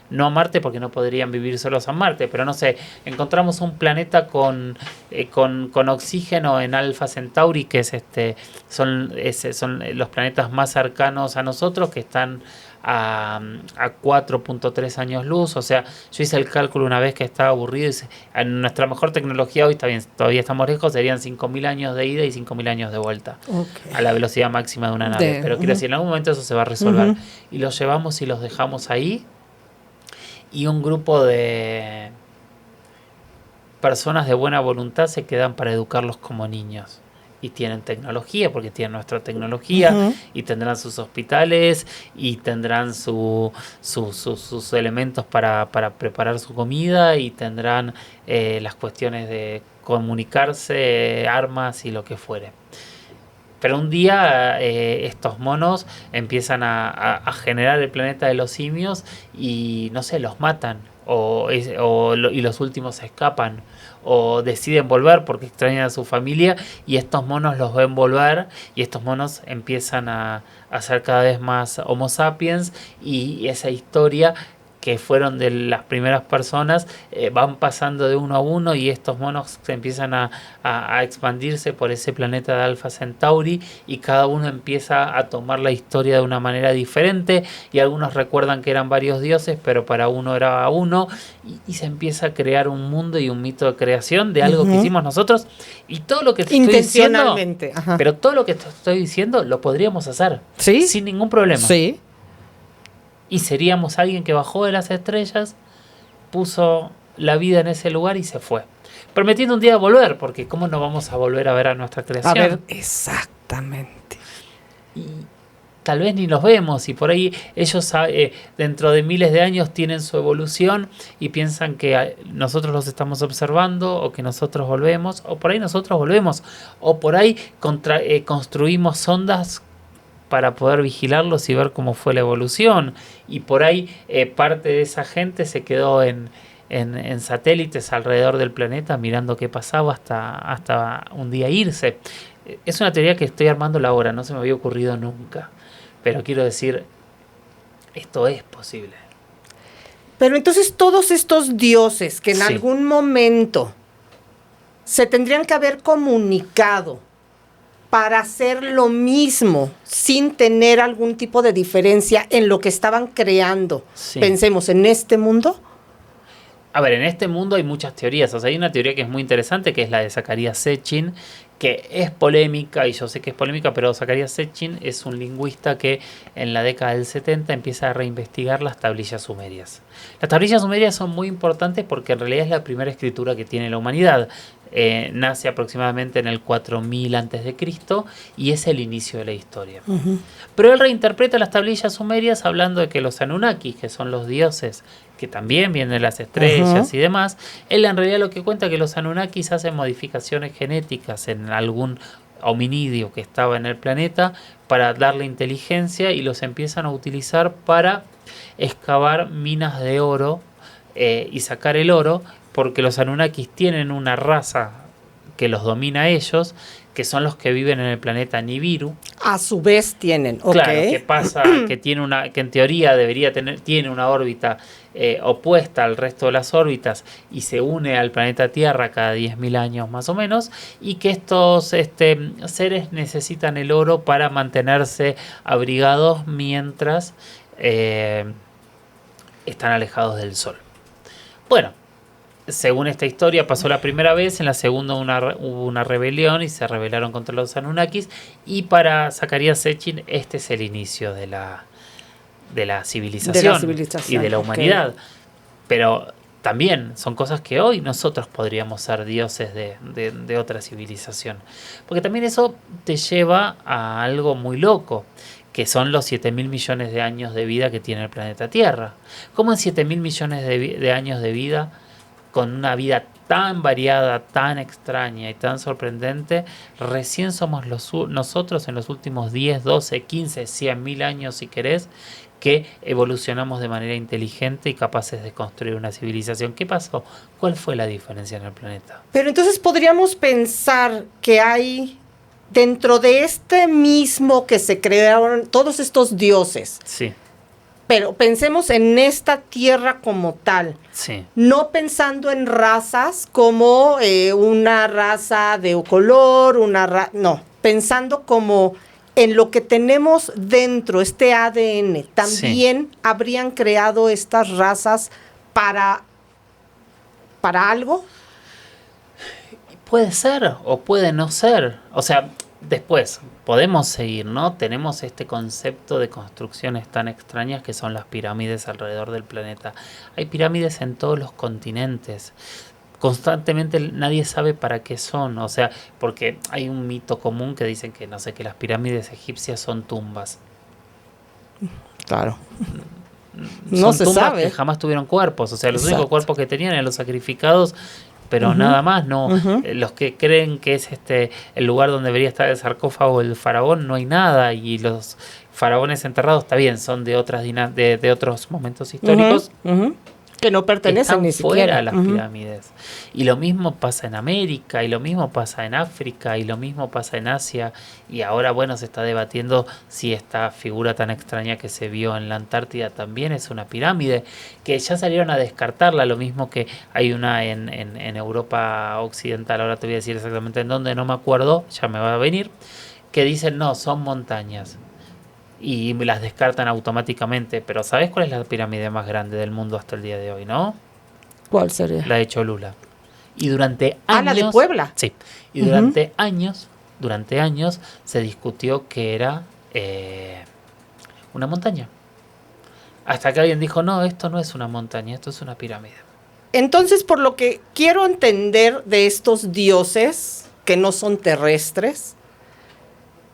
no a Marte porque no podrían vivir solos en Marte, pero no sé, encontramos un planeta con oxígeno en Alpha Centauri, que es son los planetas más cercanos a nosotros, que están a 4.3 años luz. O sea, yo hice el cálculo una vez que estaba aburrido y en nuestra mejor tecnología hoy está bien, todavía estamos lejos, serían 5.000 años de ida y 5.000 años de vuelta a la velocidad máxima de una nave. Pero quiero decir, en algún momento eso se va a resolver. Y los llevamos y los dejamos ahí, y un grupo de personas de buena voluntad se quedan para educarlos como niños. Y tienen tecnología, porque tienen nuestra tecnología, y tendrán sus hospitales, y tendrán sus elementos para preparar su comida, y tendrán las cuestiones de comunicarse, armas y lo que fuere. Pero un día estos monos empiezan a generar el planeta de los simios y, no sé, los matan, y los últimos escapan, o deciden volver porque extrañan a su familia, y estos monos los ven volver, y estos monos empiezan a ser cada vez más Homo sapiens, y esa historia que fueron de las primeras personas van pasando de uno a uno, y estos monos se empiezan a expandirse por ese planeta de Alpha Centauri, y cada uno empieza a tomar la historia de una manera diferente, y algunos recuerdan que eran varios dioses, pero para uno era uno, y se empieza a crear un mundo y un mito de creación de algo que hicimos nosotros, y todo lo que te estoy diciendo, intencionalmente. Ajá. pero todo lo que te estoy diciendo lo podríamos hacer ¿Sí? sin ningún problema. Sí. Y seríamos alguien que bajó de las estrellas, puso la vida en ese lugar y se fue. Prometiendo un día volver, porque ¿cómo no vamos a volver a ver a nuestra creación? A ver, exactamente. Y tal vez ni los vemos, y por ahí ellos dentro de miles de años tienen su evolución y piensan que nosotros los estamos observando, o que nosotros volvemos, o por ahí nosotros volvemos, o por ahí construimos sondas para poder vigilarlos y ver cómo fue la evolución, y por ahí parte de esa gente se quedó en satélites alrededor del planeta mirando qué pasaba hasta un día irse. Es una teoría que estoy armando ahora, no se me había ocurrido nunca, pero quiero decir, esto es posible. Pero entonces todos estos dioses que en Sí. algún momento se tendrían que haber comunicado para hacer lo mismo sin tener algún tipo de diferencia en lo que estaban creando. Sí. Pensemos en este mundo. A ver, en este mundo hay muchas teorías. O sea, hay una teoría que es muy interesante, que es la de Zecharia Sitchin, que es polémica, y yo sé que es polémica, pero Zecharia Sitchin es un lingüista que en la década del 70 empieza a reinvestigar las tablillas sumerias. Las tablillas sumerias son muy importantes porque en realidad es la primera escritura que tiene la humanidad. Nace aproximadamente en el 4000 a.C. y es el inicio de la historia. Pero él reinterpreta las tablillas sumerias hablando de que los Anunnakis, que son los dioses que también vienen de las estrellas y demás, él en realidad lo que cuenta es que los Anunnakis hacen modificaciones genéticas en algún hominidio que estaba en el planeta para darle inteligencia, y los empiezan a utilizar para excavar minas de oro y sacar el oro, porque los Anunnakis tienen una raza que los domina a ellos, que son los que viven en el planeta Nibiru. A su vez tienen. Claro, Ok. que pasa que que en teoría tiene una órbita opuesta al resto de las órbitas y se une al planeta Tierra cada 10.000 años más o menos, y que estos seres necesitan el oro para mantenerse abrigados mientras están alejados del Sol. Bueno, según esta historia pasó la primera vez, en la segunda hubo una rebelión y se rebelaron contra los Anunnakis, y para Zecharia Sitchin este es el inicio de la civilización, y de la humanidad. Okay. Pero también son cosas que hoy nosotros podríamos ser dioses de otra civilización. Porque también eso te lleva a algo muy loco, que son los 7.000 millones de años de vida que tiene el planeta Tierra. ¿Cómo en 7.000 millones de años de vida, con una vida tan variada, tan extraña y tan sorprendente, recién somos nosotros en los últimos 10, 12, 15, 100.000 años, si querés, que evolucionamos de manera inteligente y capaces de construir una civilización? ¿Qué pasó? ¿Cuál fue la diferencia en el planeta? Pero entonces podríamos pensar que hay, dentro de este mismo que se crearon todos estos dioses. Sí. Pero pensemos en esta tierra como tal. Sí. No pensando en razas como una raza de color, no. Pensando como en lo que tenemos dentro, este ADN. También habrían creado estas razas para algo. Puede ser o puede no ser. O sea, después podemos seguir, ¿no? Tenemos este concepto de construcciones tan extrañas que son las pirámides alrededor del planeta. Hay pirámides en todos los continentes. Constantemente nadie sabe para qué son. O sea, porque hay un mito común que dicen que, no sé, que las pirámides egipcias son tumbas. Claro. No se sabe. Que jamás tuvieron cuerpos. O sea, los únicos cuerpos que tenían eran los sacrificados, pero nada más. No, los que creen que es el lugar donde debería estar el sarcófago del faraón, no hay nada, y los faraones enterrados, está bien, son de otras de otros momentos históricos, que no pertenecen ni siquiera fuera a las pirámides. Y lo mismo pasa en América, y lo mismo pasa en África, y lo mismo pasa en Asia, y ahora, bueno, se está debatiendo si esta figura tan extraña que se vio en la Antártida también es una pirámide, que ya salieron a descartarla. Lo mismo que hay una en Europa Occidental, ahora te voy a decir exactamente en dónde, no me acuerdo, ya me va a venir, que dicen no, son montañas, y las descartan automáticamente. Pero ¿sabes cuál es la pirámide más grande del mundo hasta el día de hoy, no? ¿Cuál sería? La de Cholula. Y durante años... ¿La de Puebla? Sí. Y durante años se discutió que era una montaña. Hasta que alguien dijo, no, esto no es una montaña, esto es una pirámide. Entonces, por lo que quiero entender de estos dioses que no son terrestres,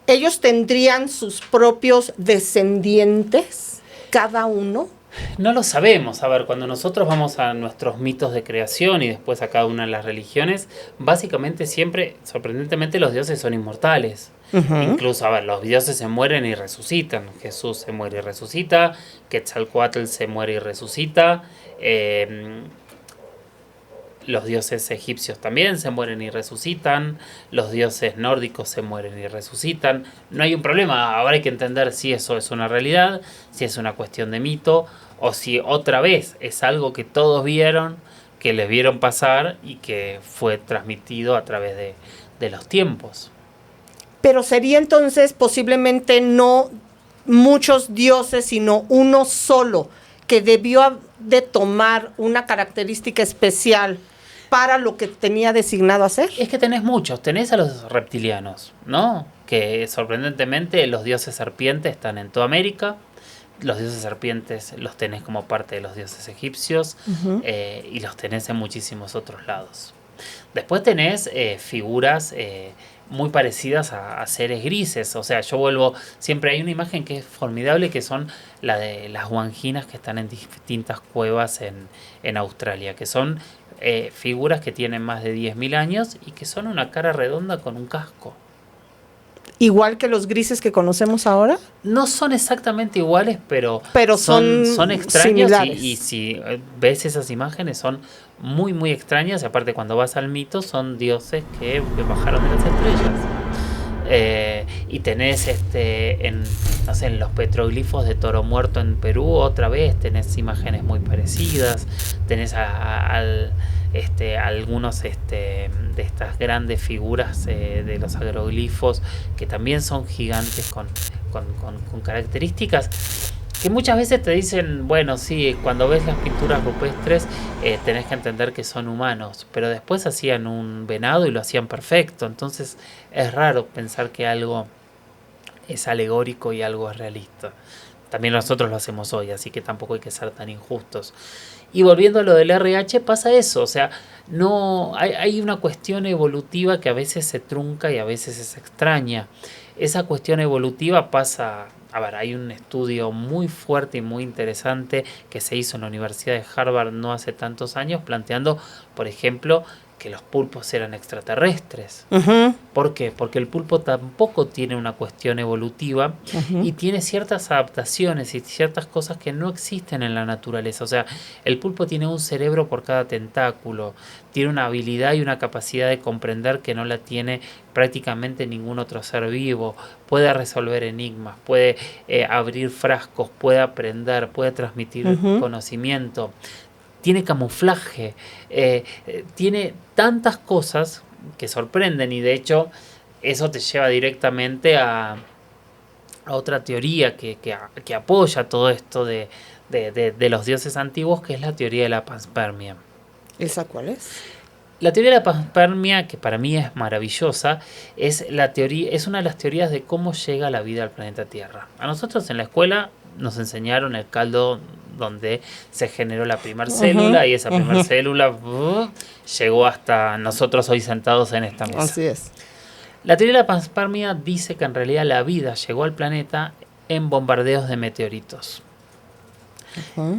¿ellos tendrían sus propios descendientes, cada uno? No lo sabemos. A ver, cuando nosotros vamos a nuestros mitos de creación y después a cada una de las religiones, básicamente siempre, sorprendentemente, los dioses son inmortales. Incluso, a ver, los dioses se mueren y resucitan. Jesús se muere y resucita, Quetzalcóatl se muere y resucita, los dioses egipcios también se mueren y resucitan, los dioses nórdicos se mueren y resucitan. No hay un problema. Ahora hay que entender si eso es una realidad, si es una cuestión de mito, o si otra vez es algo que todos vieron, que les vieron pasar y que fue transmitido a través de los tiempos. Pero sería entonces posiblemente no muchos dioses, sino uno solo, que debió de tomar una característica especial para lo que tenía designado hacer. Es que tenés muchos. Tenés a los reptilianos, ¿no? Que sorprendentemente los dioses serpientes están en toda América. Los dioses serpientes los tenés como parte de los dioses egipcios, y los tenés en muchísimos otros lados. Después tenés figuras muy parecidas a seres grises. O sea, yo vuelvo, siempre hay una imagen que es formidable, que son la de las guanginas que están en distintas cuevas en Australia, que son figuras que tienen más de 10.000 años y que son una cara redonda con un casco. ¿Igual que los grises que conocemos ahora? No son exactamente iguales, pero son extraños, y si ves esas imágenes son muy, muy extrañas. Y aparte, cuando vas al mito, son dioses que bajaron de las estrellas. Y tenés en los petroglifos de Toro Muerto en Perú, otra vez tenés imágenes muy parecidas. Tenés algunos de estas grandes figuras de los agroglifos, que también son gigantes con características que muchas veces te dicen, bueno, sí, cuando ves las pinturas rupestres tenés que entender que son humanos, pero después hacían un venado y lo hacían perfecto, entonces es raro pensar que algo es alegórico y algo es realista. También nosotros lo hacemos hoy, así que tampoco hay que ser tan injustos. Y volviendo a lo del RH, pasa eso, o sea, no hay una cuestión evolutiva que a veces se trunca y a veces es extraña. Esa cuestión evolutiva pasa. A ver, hay un estudio muy fuerte y muy interesante que se hizo en la Universidad de Harvard no hace tantos años, planteando, por ejemplo, que los pulpos eran extraterrestres. Ujú. ¿Por qué? Porque el pulpo tampoco tiene una cuestión evolutiva y tiene ciertas adaptaciones y ciertas cosas que no existen en la naturaleza. O sea, el pulpo tiene un cerebro por cada tentáculo, tiene una habilidad y una capacidad de comprender que no la tiene prácticamente ningún otro ser vivo, puede resolver enigmas, puede abrir frascos, puede aprender, puede transmitir conocimiento, tiene camuflaje, tiene tantas cosas que sorprenden, y de hecho eso te lleva directamente a otra teoría que apoya todo esto de los dioses antiguos, que es la teoría de la panspermia. ¿Esa cuál es? La teoría de la panspermia, que para mí es maravillosa, es una de las teorías de cómo llega la vida al planeta Tierra. A nosotros en la escuela nos enseñaron el caldo donde se generó la primera célula, y esa primera célula llegó hasta nosotros hoy sentados en esta mesa. Así es. La teoría de la panspermia dice que en realidad la vida llegó al planeta en bombardeos de meteoritos.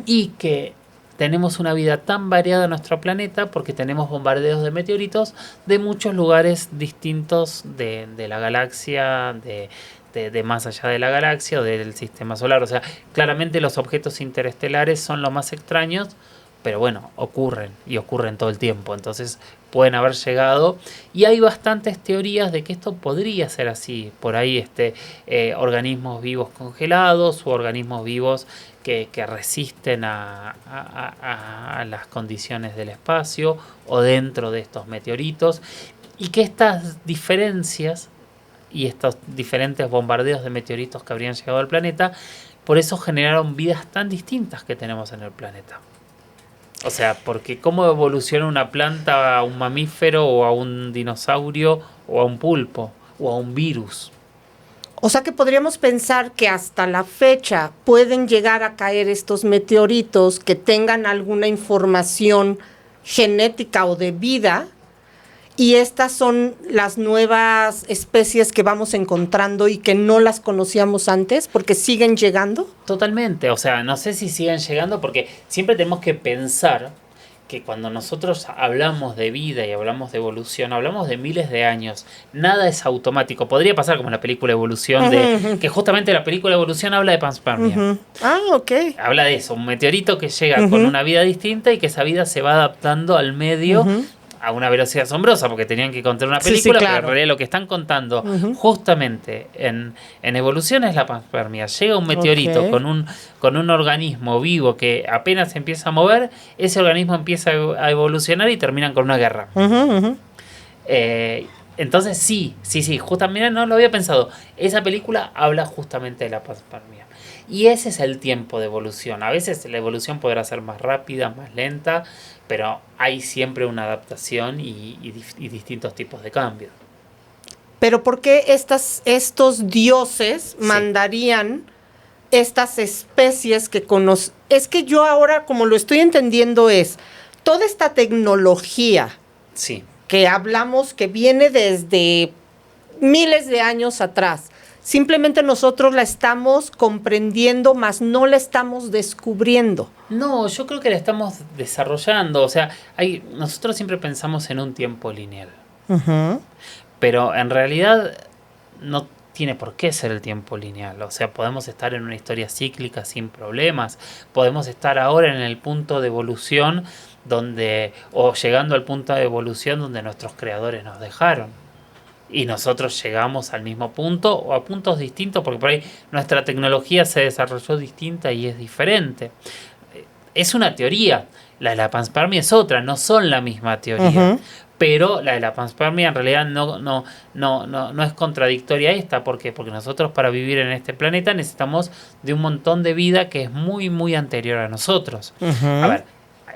Y que tenemos una vida tan variada en nuestro planeta porque tenemos bombardeos de meteoritos de muchos lugares distintos de la galaxia, de más allá de la galaxia o del sistema solar. O sea, claramente los objetos interestelares son lo más extraños, pero bueno, ocurren todo el tiempo, entonces pueden haber llegado, y hay bastantes teorías de que esto podría ser así. Por ahí organismos vivos congelados u organismos vivos que resisten a las condiciones del espacio o dentro de estos meteoritos, y que estas diferencias y estos diferentes bombardeos de meteoritos que habrían llegado al planeta, por eso generaron vidas tan distintas que tenemos en el planeta. O sea, porque cómo evoluciona una planta a un mamífero o a un dinosaurio o a un pulpo o a un virus. O sea que podríamos pensar que hasta la fecha pueden llegar a caer estos meteoritos que tengan alguna información genética o de vida, y estas son las nuevas especies que vamos encontrando y que no las conocíamos antes porque siguen llegando. Totalmente, o sea, no sé si siguen llegando, porque siempre tenemos que pensar que cuando nosotros hablamos de vida y hablamos de evolución, hablamos de miles de años. Nada es automático. Podría pasar como en la película Evolución, que justamente la película Evolución habla de panspermia. Ah, ok. Habla de eso, un meteorito que llega con una vida distinta y que esa vida se va adaptando al medio a una velocidad asombrosa, porque tenían que contar una película, claro. pero en realidad lo que están contando justamente en Evolución es la panspermia. Llega un meteorito con un organismo vivo que apenas empieza a mover, ese organismo empieza a evolucionar y terminan con una guerra. Entonces sí, justamente no lo había pensado. Esa película habla justamente de la panspermia. Y ese es el tiempo de evolución. A veces la evolución podrá ser más rápida, más lenta, pero hay siempre una adaptación y distintos tipos de cambios. Pero ¿por qué estos dioses mandarían estas especies que conocen? Es que yo ahora, como lo estoy entendiendo, es toda esta tecnología que hablamos, que viene desde miles de años atrás. Simplemente nosotros la estamos comprendiendo, mas no la estamos descubriendo. No, yo creo que la estamos desarrollando. O sea, nosotros siempre pensamos en un tiempo lineal. Pero en realidad no tiene por qué ser el tiempo lineal. O sea, podemos estar en una historia cíclica sin problemas. Podemos estar ahora en el punto de evolución o llegando al punto de evolución donde nuestros creadores nos dejaron. Y nosotros llegamos al mismo punto o a puntos distintos, porque por ahí nuestra tecnología se desarrolló distinta y es diferente. Es una teoría. La panspermia es otra, no son la misma teoría. Pero la de la panspermia en realidad no es contradictoria a esta. ¿Por qué? Porque nosotros para vivir en este planeta necesitamos de un montón de vida que es muy, muy anterior a nosotros. A ver,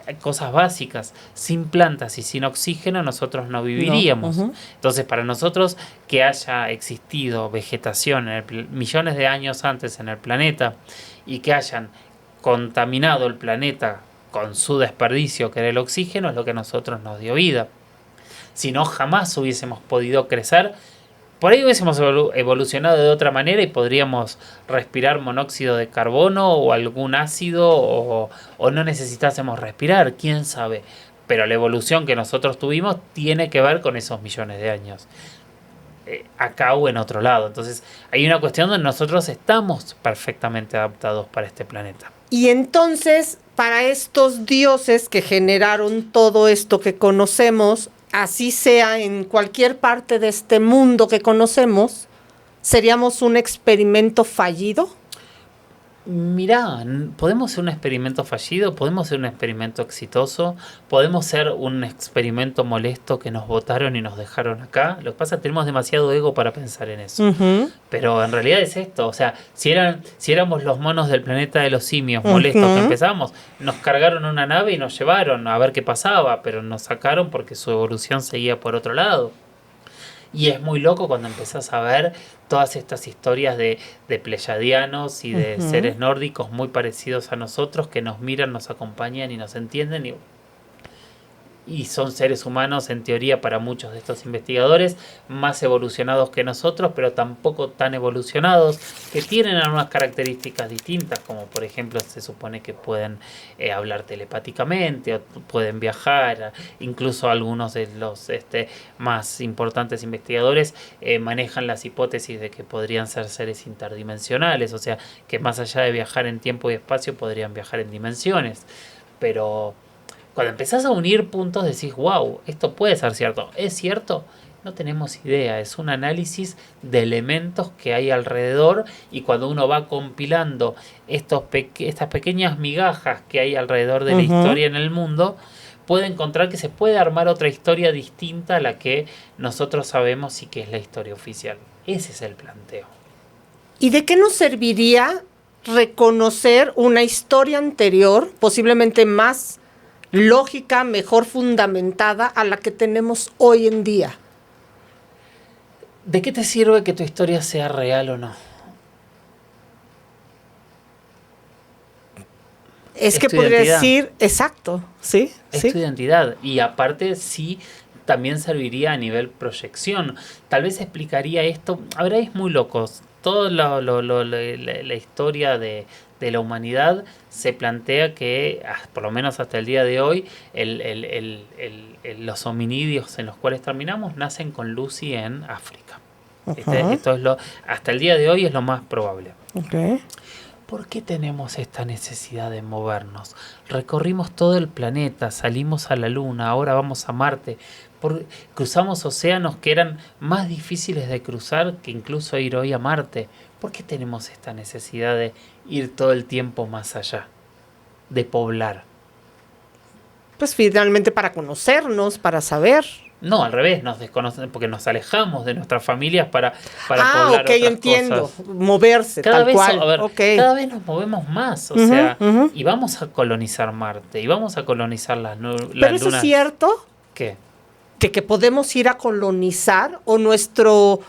hay cosas básicas. Sin plantas y sin oxígeno nosotros no viviríamos. Entonces, para nosotros que haya existido vegetación millones de años antes en el planeta y que hayan contaminado el planeta con su desperdicio, que era el oxígeno, es lo que a nosotros nos dio vida. Si no, jamás hubiésemos podido crecer. Por ahí hubiésemos evolucionado de otra manera y podríamos respirar monóxido de carbono o algún ácido o no necesitásemos respirar, quién sabe. Pero la evolución que nosotros tuvimos tiene que ver con esos millones de años. Acá o en otro lado. Entonces hay una cuestión donde nosotros estamos perfectamente adaptados para este planeta. Y entonces, para estos dioses que generaron todo esto que conocemos, así sea en cualquier parte de este mundo que conocemos, ¿seríamos un experimento fallido? Mirá, podemos ser un experimento fallido, podemos ser un experimento exitoso, podemos ser un experimento molesto que nos votaron y nos dejaron acá. Lo que pasa es que tenemos demasiado ego para pensar en eso. Pero en realidad es esto, o sea, si éramos los monos del planeta de los simios molestos que empezamos, nos cargaron una nave y nos llevaron a ver qué pasaba, pero nos sacaron porque su evolución seguía por otro lado. Y es muy loco cuando empezás a ver todas estas historias de pleyadianos y de seres nórdicos muy parecidos a nosotros que nos miran, nos acompañan y nos entienden y son seres humanos en teoría para muchos de estos investigadores más evolucionados que nosotros, pero tampoco tan evolucionados, que tienen algunas características distintas, como por ejemplo se supone que pueden hablar telepáticamente o pueden viajar. Incluso algunos de los más importantes investigadores manejan las hipótesis de que podrían ser seres interdimensionales, o sea que más allá de viajar en tiempo y espacio podrían viajar en dimensiones. Pero cuando empezás a unir puntos decís, wow, esto puede ser cierto. ¿Es cierto? No tenemos idea. Es un análisis de elementos que hay alrededor y cuando uno va compilando estas pequeñas migajas que hay alrededor de la historia en el mundo, puede encontrar que se puede armar otra historia distinta a la que nosotros sabemos y que es la historia oficial. Ese es el planteo. ¿Y de qué nos serviría reconocer una historia anterior, posiblemente más lógica, mejor fundamentada a la que tenemos hoy en día? ¿De qué te sirve que tu historia sea real o no? Es que podría decir, exacto, ¿sí? Es ¿sí? tu identidad. Y aparte sí, también serviría a nivel proyección. Tal vez explicaría esto, a ver, es muy loco. Toda la historia de la humanidad se plantea que, por lo menos hasta el día de hoy, los hominidios en los cuales terminamos nacen con Lucy en África. Esto es hasta el día de hoy es lo más probable. Okay. ¿Por qué tenemos esta necesidad de movernos? Recorrimos todo el planeta, salimos a la Luna, ahora vamos a Marte. Cruzamos océanos que eran más difíciles de cruzar que incluso ir hoy a Marte. ¿Por qué tenemos esta necesidad de ir todo el tiempo más allá? De poblar. Pues finalmente para conocernos, para saber. No, al revés, nos desconocen porque nos alejamos de nuestras familias para poblar ok, otras entiendo. cosas. Moverse, Cada tal vez, cual. a ver, Okay. cada vez nos movemos más, o sea, y vamos a colonizar Marte, y vamos a colonizar las lunas. ¿Pero eso es cierto? ¿Qué? ¿De que podemos ir a colonizar o nuestro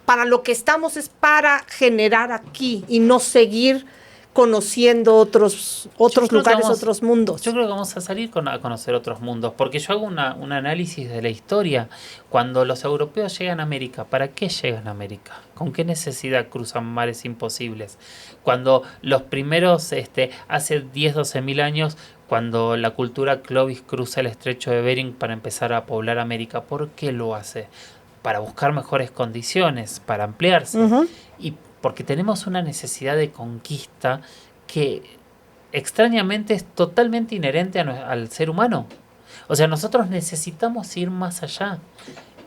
para lo que estamos es para generar aquí y no seguir conociendo otros lugares, otros mundos? Yo creo que vamos a salir a conocer otros mundos, porque yo hago un análisis de la historia. Cuando los europeos llegan a América, ¿para qué llegan a América? ¿Con qué necesidad cruzan mares imposibles? Cuando los primeros, hace 10, 12 mil años, cuando la cultura Clovis cruza el estrecho de Bering para empezar a poblar América, ¿por qué lo hace? Para buscar mejores condiciones, para ampliarse. Y porque tenemos una necesidad de conquista que extrañamente es totalmente inherente al ser humano. O sea, nosotros necesitamos ir más allá.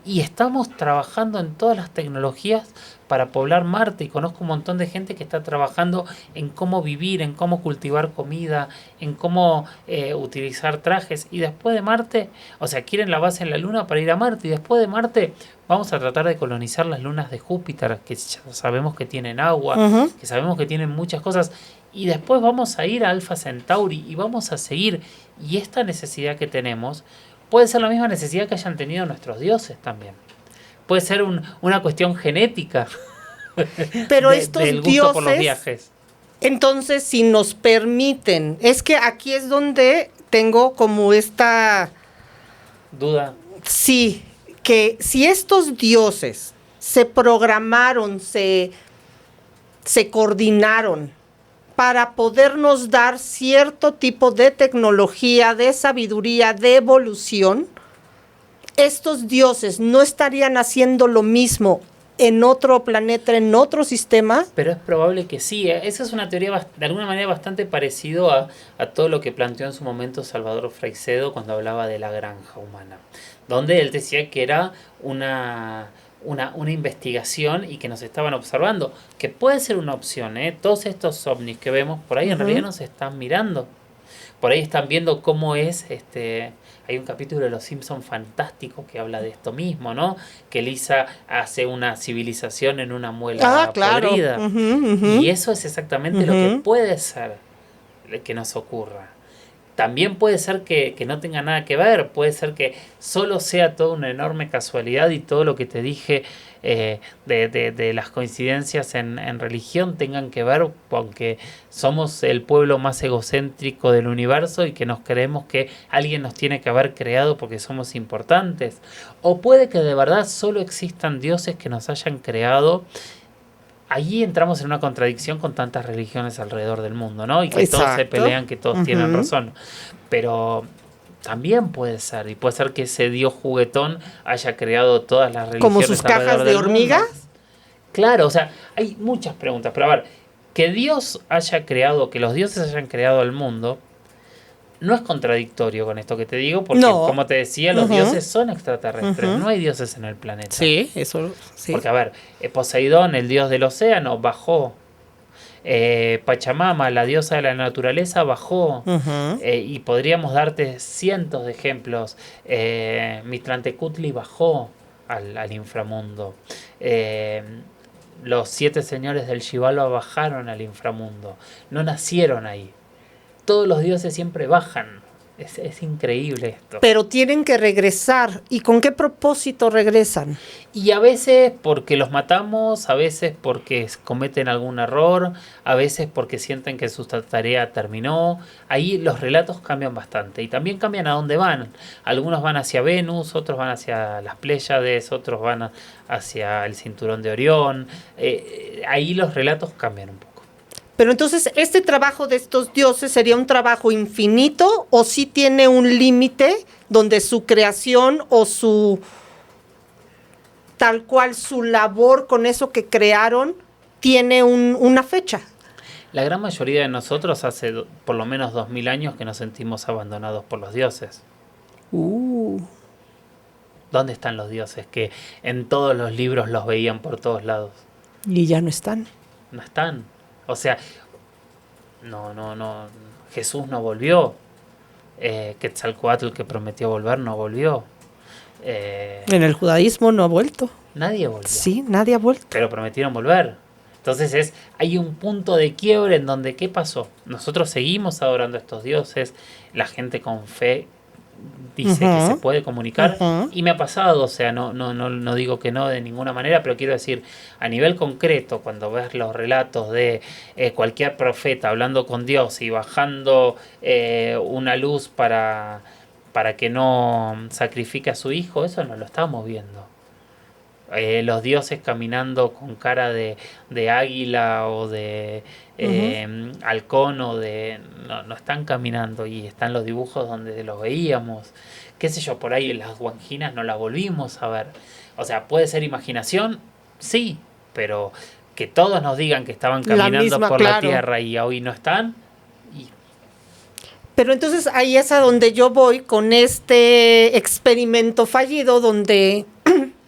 y estamos trabajando en todas las tecnologías para poblar Marte, y conozco un montón de gente que está trabajando en cómo vivir, en cómo cultivar comida, en cómo utilizar trajes, y después de Marte, o sea, quieren la base en la Luna para ir a Marte, y después de Marte vamos a tratar de colonizar las lunas de Júpiter, que ya sabemos que tienen agua, que sabemos que tienen muchas cosas, y después vamos a ir a Alpha Centauri y vamos a seguir, y esta necesidad que tenemos puede ser la misma necesidad que hayan tenido nuestros dioses también. Puede ser una cuestión genética. Pero estos del gusto dioses, por los viajes. entonces, si nos permiten, es que aquí es donde tengo como esta... Duda. Sí, que si estos dioses se programaron, se coordinaron para podernos dar cierto tipo de tecnología, de sabiduría, de evolución, estos dioses no estarían haciendo lo mismo en otro planeta, en otro sistema. Pero es probable que sí. Esa es una teoría de alguna manera bastante parecido a todo lo que planteó en su momento Salvador Freixedo cuando hablaba de la granja humana, donde él decía que era una investigación y que nos estaban observando, que puede ser una opción, ¿eh? Todos estos ovnis que vemos por ahí en realidad nos están mirando. Por ahí están viendo cómo es, hay un capítulo de Los Simpson fantástico que habla de esto mismo, ¿no? Que Lisa hace una civilización en una muela podrida. Y eso es exactamente lo que puede ser que nos ocurra. También puede ser que no tenga nada que ver, puede ser que solo sea toda una enorme casualidad y todo lo que te dije de las coincidencias en religión tengan que ver con que somos el pueblo más egocéntrico del universo y que nos creemos que alguien nos tiene que haber creado porque somos importantes. O puede que de verdad solo existan dioses que nos hayan creado. Allí entramos en una contradicción con tantas religiones alrededor del mundo, ¿no? Y que todos se pelean, que todos tienen razón. Pero también puede ser, y puede ser que ese dios juguetón haya creado todas las religiones. ¿Como sus cajas de hormigas? Mundo. Claro, o sea, hay muchas preguntas. Pero a ver, que Dios haya creado, que los dioses hayan creado el mundo, no es contradictorio con esto que te digo, porque como te decía, los dioses son extraterrestres, no hay dioses en el planeta. Sí, eso sí. Porque a ver, Poseidón, el dios del océano, bajó. Pachamama, la diosa de la naturaleza, bajó. Y podríamos darte cientos de ejemplos. Mitlantecutli bajó al inframundo. Los 7 señores del Xibalba bajaron al inframundo. No nacieron ahí. Todos los dioses siempre bajan. Es increíble esto. Pero tienen que regresar. ¿Y con qué propósito regresan? Y a veces porque los matamos, a veces porque cometen algún error, a veces porque sienten que su tarea terminó. Ahí los relatos cambian bastante y también cambian a dónde van. Algunos van hacia Venus, otros van hacia las Pléyades, otros van hacia el cinturón de Orión. Ahí los relatos cambian un poco. Pero entonces, ¿este trabajo de estos dioses sería un trabajo infinito o sí tiene un límite donde su creación o su tal cual su labor con eso que crearon tiene una fecha? La gran mayoría de nosotros hace por lo menos 2000 años que nos sentimos abandonados por los dioses. ¿Dónde están los dioses que en todos los libros los veían por todos lados? Y ya no están. No están. O sea, no, Jesús no volvió. Quetzalcóatl, que prometió volver, no volvió. En el judaísmo no ha vuelto. Nadie volvió. Sí, nadie ha vuelto. Pero prometieron volver. Entonces hay un punto de quiebre en donde, ¿qué pasó? Nosotros seguimos adorando a estos dioses, la gente con fe dice que se puede comunicar y me ha pasado, o sea, no digo que no de ninguna manera, pero quiero decir, a nivel concreto, cuando ves los relatos de cualquier profeta hablando con Dios y bajando una luz para que no sacrifique a su hijo, eso no lo estamos viendo. Los dioses caminando con cara de águila o de halcón o de... No están caminando y están los dibujos donde los veíamos. Qué sé yo, por ahí las guanginas no las volvimos a ver. O sea, ¿puede ser imaginación? Sí, pero que todos nos digan que estaban caminando la Tierra y hoy no están... Pero entonces ahí es a donde yo voy con este experimento fallido donde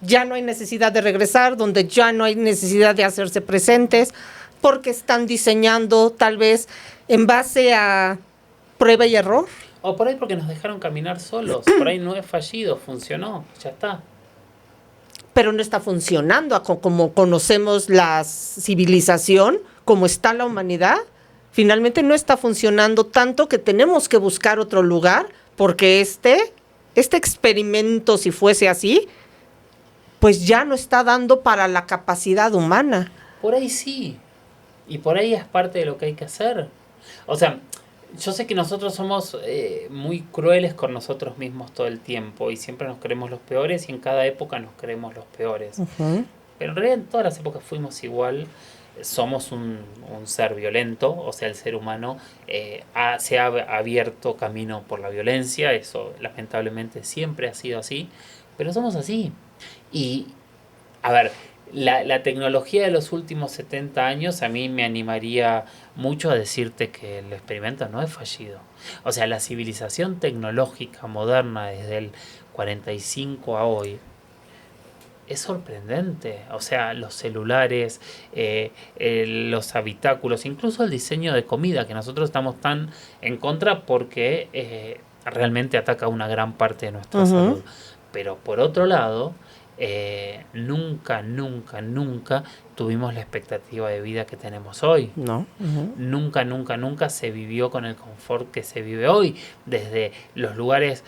ya no hay necesidad de regresar, donde ya no hay necesidad de hacerse presentes, porque están diseñando tal vez en base a prueba y error. O por ahí porque nos dejaron caminar solos. Por ahí no es fallido, funcionó, ya está. Pero no está funcionando como conocemos la civilización, como está la humanidad. Finalmente no está funcionando tanto que tenemos que buscar otro lugar, porque este experimento, si fuese así, pues ya no está dando para la capacidad humana. Por ahí sí. Y por ahí es parte de lo que hay que hacer. O sea, yo sé que nosotros somos muy crueles con nosotros mismos todo el tiempo y siempre nos creemos los peores y en cada época nos creemos los peores. Uh-huh. Pero en realidad en todas las épocas fuimos igual. Somos un ser violento, o sea, el ser humano se ha abierto camino por la violencia, eso lamentablemente siempre ha sido así, pero somos así. Y, a ver, la tecnología de los últimos 70 años a mí me animaría mucho a decirte que el experimento no es fallido. O sea, la civilización tecnológica moderna desde el 45 a hoy es sorprendente. O sea, los celulares, los habitáculos, incluso el diseño de comida, que nosotros estamos tan en contra porque realmente ataca una gran parte de nuestra salud. Pero por otro lado, nunca tuvimos la expectativa de vida que tenemos hoy. No. Uh-huh. Nunca se vivió con el confort que se vive hoy. Desde los lugares...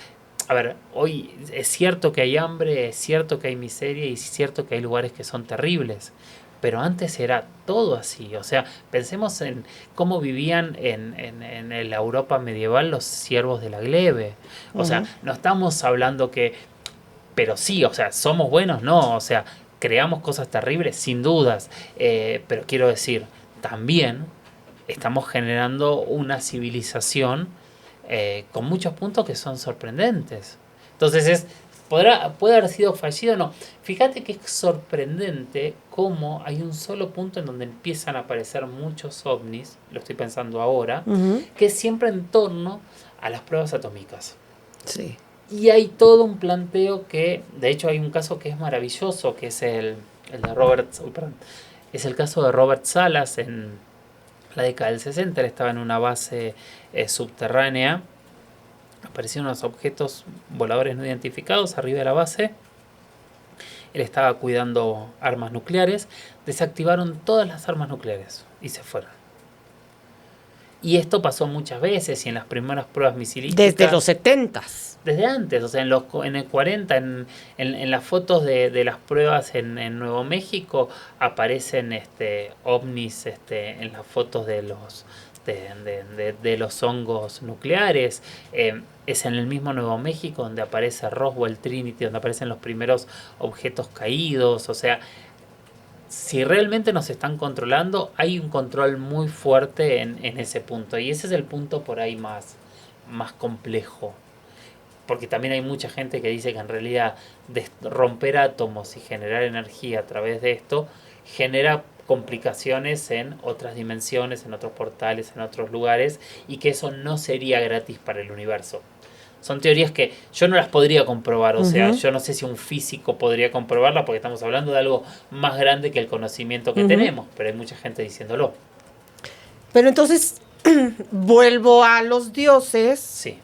A ver, hoy es cierto que hay hambre, es cierto que hay miseria y es cierto que hay lugares que son terribles. Pero antes era todo así. O sea, pensemos en cómo vivían en la Europa medieval los siervos de la glebe. O sea, no estamos hablando que... Pero sí, o sea, ¿somos buenos? No, o sea, creamos cosas terribles, sin dudas. Pero quiero decir, también estamos generando una civilización con muchos puntos que son sorprendentes. Entonces, puede haber sido fallido o no. Fíjate que es sorprendente cómo hay un solo punto en donde empiezan a aparecer muchos ovnis, lo estoy pensando ahora, que es siempre en torno a las pruebas atómicas. Sí. Y hay todo un planteo que, de hecho hay un caso que es maravilloso, que es el de Robert, es el caso de Robert Salas en la década del 60. Él estaba en una base subterránea, aparecieron unos objetos voladores no identificados arriba de la base. Él estaba cuidando armas nucleares, desactivaron todas las armas nucleares y se fueron. Y esto pasó muchas veces y en las primeras pruebas misilísticas. Desde los 70s. Desde antes, o sea, en el 40, en las fotos de las pruebas en Nuevo México, aparecen ovnis en las fotos de los hongos nucleares. Es en el mismo Nuevo México donde aparece Roswell Trinity, donde aparecen los primeros objetos caídos. O sea, si realmente nos están controlando, hay un control muy fuerte en ese punto. Y ese es el punto por ahí más complejo. Porque también hay mucha gente que dice que en realidad romper átomos y generar energía a través de esto genera complicaciones en otras dimensiones, en otros portales, en otros lugares, y que eso no sería gratis para el universo. Son teorías que yo no las podría comprobar, o sea, yo no sé si un físico podría comprobarla porque estamos hablando de algo más grande que el conocimiento que tenemos, pero hay mucha gente diciéndolo. Pero entonces, vuelvo a los dioses. Sí.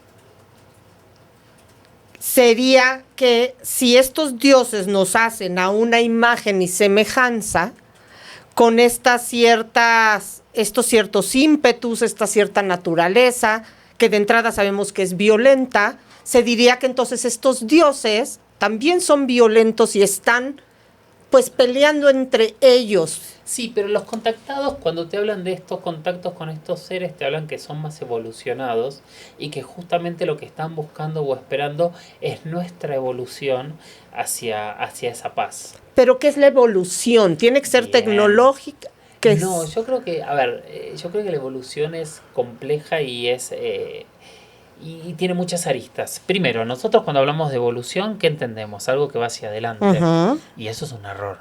Sería que si estos dioses nos hacen a una imagen y semejanza, con estos ciertos ímpetus, esta cierta naturaleza, que de entrada sabemos que es violenta, se diría que entonces estos dioses también son violentos y están pues peleando entre ellos. Sí, pero los contactados, cuando te hablan de estos contactos con estos seres, te hablan que son más evolucionados y que justamente lo que están buscando o esperando es nuestra evolución hacia esa paz. ¿Pero qué es la evolución? ¿Tiene que ser tecnológica? No, yo creo que, yo creo que la evolución es compleja y es y tiene muchas aristas. Primero, nosotros cuando hablamos de evolución, ¿qué entendemos? Algo que va hacia adelante. Y eso es un error.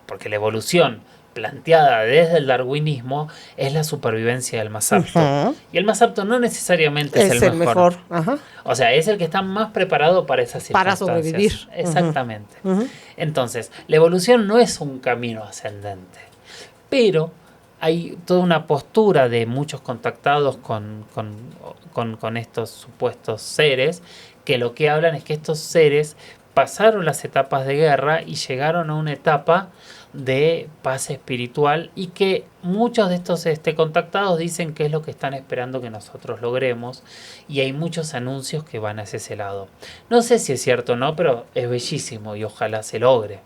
Porque la evolución planteada desde el darwinismo es la supervivencia del más apto. Y el más apto no necesariamente es el mejor. O sea, es el que está más preparado para esas circunstancias. Para sobrevivir. Exactamente. Entonces, la evolución no es un camino ascendente, pero hay toda una postura de muchos contactados con estos supuestos seres, que lo que hablan es que estos seres pasaron las etapas de guerra y llegaron a una etapa de paz espiritual, y que muchos de estos contactados dicen que es lo que están esperando que nosotros logremos, y hay muchos anuncios que van hacia ese lado. No sé si es cierto o no, pero es bellísimo y ojalá se logre.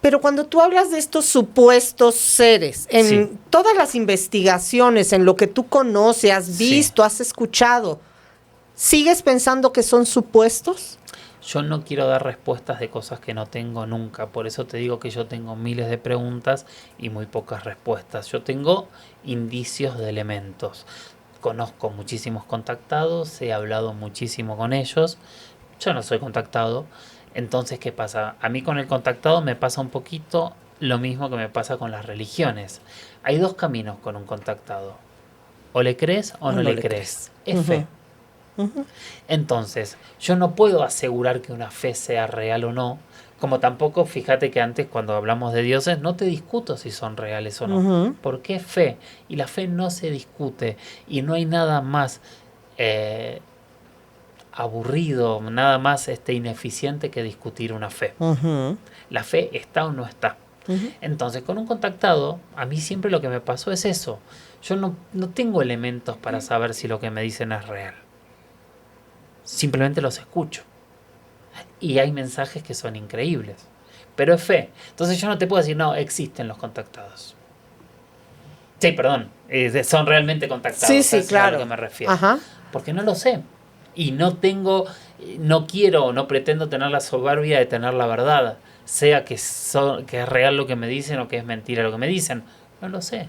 Pero cuando tú hablas de estos supuestos seres, en todas las investigaciones, en lo que tú conoces, has visto, has escuchado, ¿sigues pensando que son supuestos? Yo no quiero dar respuestas de cosas que no tengo nunca. Por eso te digo que yo tengo miles de preguntas y muy pocas respuestas. Yo tengo indicios de elementos. Conozco muchísimos contactados, he hablado muchísimo con ellos. Yo no soy contactado. Entonces, ¿qué pasa? A mí con el contactado me pasa un poquito lo mismo que me pasa con las religiones. Hay dos caminos con un contactado. O le crees o no le crees. Es fe. Entonces, yo no puedo asegurar que una fe sea real o no, como tampoco, fíjate que antes cuando hablamos de dioses no te discuto si son reales o no, porque es fe, y la fe no se discute, y no hay nada más aburrido, nada más ineficiente que discutir una fe. La fe está o no está. Entonces, con un contactado, a mí siempre lo que me pasó es eso. Yo no tengo elementos para saber si lo que me dicen es real. Simplemente los escucho. Y hay mensajes que son increíbles. Pero es fe. Entonces yo no te puedo decir, no, existen los contactados. Sí, perdón. Son realmente contactados. Sí, claro. Es a lo que me refiero. Porque no lo sé. Y no quiero, no pretendo tener la soberbia de tener la verdad. Sea que es real lo que me dicen o que es mentira lo que me dicen. No lo sé.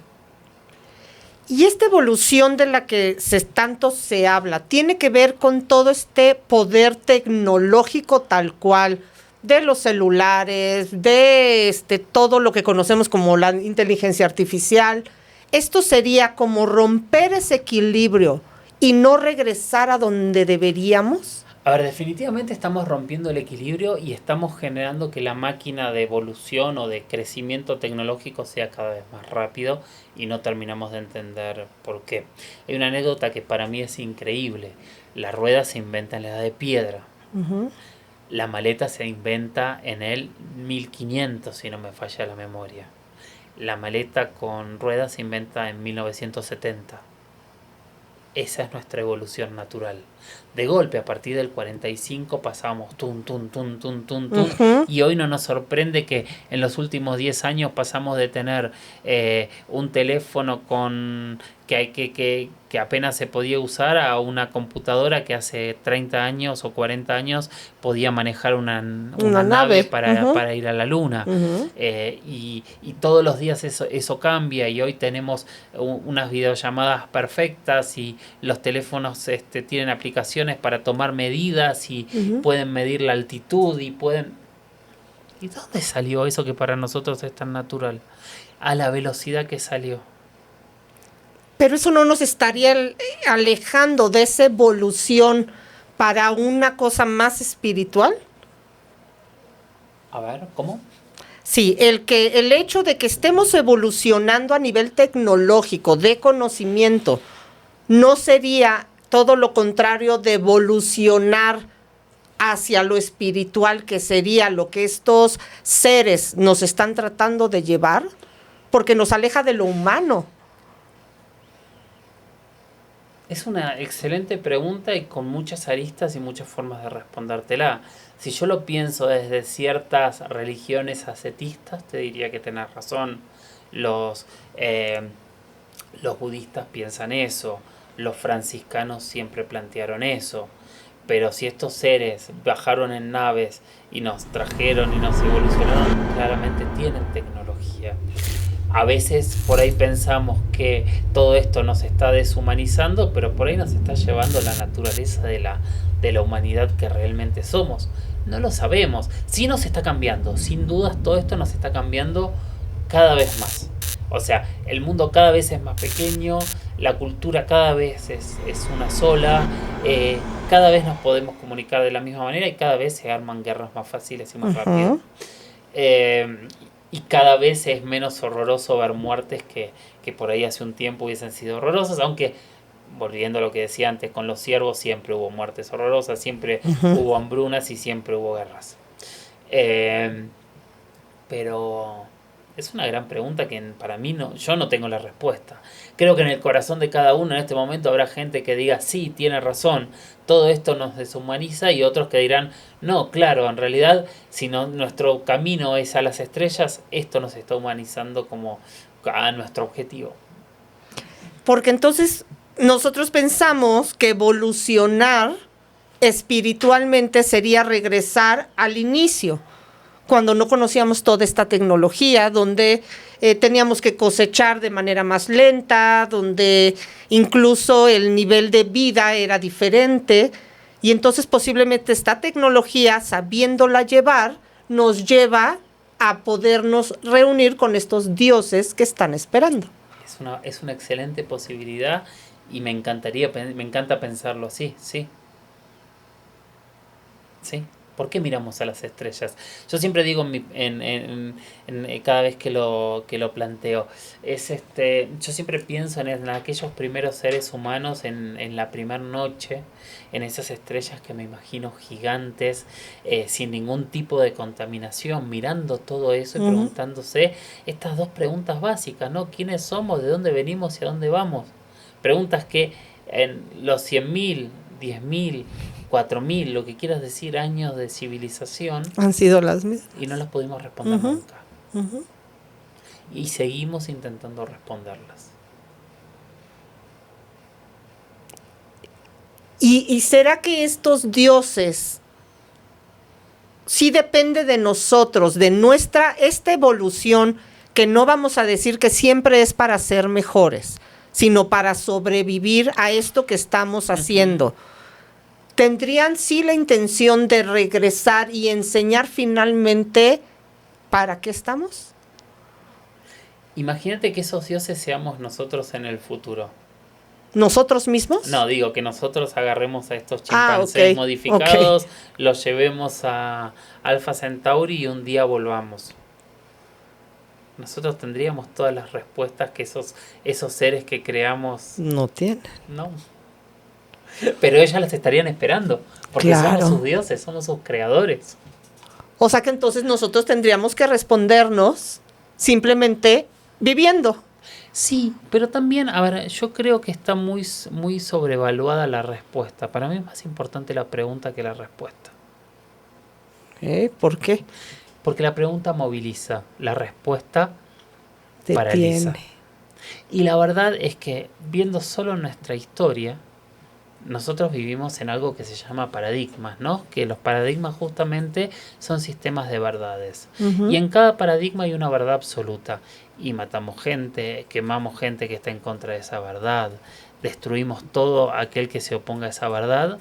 Y esta evolución de la que tanto se habla, ¿tiene que ver con todo este poder tecnológico tal cual, de los celulares, de todo lo que conocemos como la inteligencia artificial? ¿Esto sería como romper ese equilibrio y no regresar a donde deberíamos? A ver, definitivamente estamos rompiendo el equilibrio y estamos generando que la máquina de evolución o de crecimiento tecnológico sea cada vez más rápido y no terminamos de entender por qué. Hay una anécdota que para mí es increíble. La rueda se inventa en la edad de piedra. La maleta se inventa en el 1500, si no me falla la memoria. La maleta con ruedas se inventa en 1970. Esa es nuestra evolución natural. De golpe, a partir del 45 pasamos y hoy no nos sorprende que en los últimos 10 años pasamos de tener un teléfono que apenas se podía usar a una computadora que hace 30 años o 40 años podía manejar una nave para ir a la luna. Y todos los días eso cambia, y hoy tenemos unas videollamadas perfectas y los teléfonos tienen aplicaciones para tomar medidas y pueden medir la altitud y pueden... ¿Y dónde salió eso que para nosotros es tan natural? A la velocidad que salió. Pero eso no nos estaría alejando de esa evolución para una cosa más espiritual. A ver, ¿cómo? Sí, el hecho de que estemos evolucionando a nivel tecnológico, de conocimiento, no sería todo lo contrario de evolucionar hacia lo espiritual, que sería lo que estos seres nos están tratando de llevar, porque nos aleja de lo humano. Es una excelente pregunta y con muchas aristas y muchas formas de respondértela. Si yo lo pienso desde ciertas religiones ascetistas, te diría que tenés razón. Los budistas piensan eso, los franciscanos siempre plantearon eso. Pero si estos seres bajaron en naves y nos trajeron y nos evolucionaron, claramente tienen tecnología. A veces por ahí pensamos que todo esto nos está deshumanizando, pero por ahí nos está llevando a la naturaleza de la humanidad que realmente somos. No lo sabemos. Sí nos está cambiando. Sin dudas todo esto nos está cambiando cada vez más. O sea, el mundo cada vez es más pequeño, la cultura cada vez es una sola, cada vez nos podemos comunicar de la misma manera y cada vez se arman guerras más fáciles y más rápido. Y cada vez es menos horroroso ver muertes que por ahí hace un tiempo hubiesen sido horrorosas, aunque, volviendo a lo que decía antes, con los ciervos siempre hubo muertes horrorosas, siempre hubo hambrunas y siempre hubo guerras. Pero es una gran pregunta que para mí yo no tengo la respuesta. Creo que en el corazón de cada uno en este momento habrá gente que diga, sí, tiene razón, todo esto nos deshumaniza, y otros que dirán, no, claro, en realidad, si nuestro camino es a las estrellas, esto nos está humanizando como a nuestro objetivo. Porque entonces nosotros pensamos que evolucionar espiritualmente sería regresar al inicio, cuando no conocíamos toda esta tecnología, donde teníamos que cosechar de manera más lenta, donde incluso el nivel de vida era diferente, y entonces posiblemente esta tecnología, sabiéndola llevar, nos lleva a podernos reunir con estos dioses que están esperando. Es una excelente posibilidad y me encanta pensarlo así, sí. Sí. ¿Por qué miramos a las estrellas? Yo siempre digo cada vez que lo planteo, yo siempre pienso en aquellos primeros seres humanos en la primera noche, en esas estrellas que me imagino gigantes, sin ningún tipo de contaminación, mirando todo eso y preguntándose estas dos preguntas básicas, ¿no? ¿Quiénes somos? ¿De dónde venimos y a dónde vamos? Preguntas que en los 100.000, 10.000, 4.000, lo que quieras decir, años de civilización, han sido las mismas y no las pudimos responder nunca. Y seguimos intentando responderlas. ¿Y será que estos dioses sí depende de nosotros, de esta evolución, que no vamos a decir que siempre es para ser mejores, sino para sobrevivir a esto que estamos haciendo? ¿Tendrían sí la intención de regresar y enseñar finalmente para qué estamos? Imagínate que esos dioses seamos nosotros en el futuro. ¿Nosotros mismos? No, digo que nosotros agarremos a estos chimpancés modificados, los llevemos a Alpha Centauri y un día volvamos. Nosotros tendríamos todas las respuestas que esos seres que creamos no tienen. No. Pero ellas las estarían esperando, porque somos sus dioses, somos sus creadores. O sea que entonces nosotros tendríamos que respondernos simplemente viviendo. Sí, pero también, a ver, yo creo que está muy, muy sobrevaluada la respuesta. Para mí es más importante la pregunta que la respuesta. ¿Por qué? Porque la pregunta moviliza, la respuesta detiene. Paraliza. Y la verdad es que, viendo solo nuestra historia, nosotros vivimos en algo que se llama paradigmas, ¿no? Que los paradigmas justamente son sistemas de verdades. Y en cada paradigma hay una verdad absoluta. Y matamos gente, quemamos gente que está en contra de esa verdad, destruimos todo aquel que se oponga a esa verdad,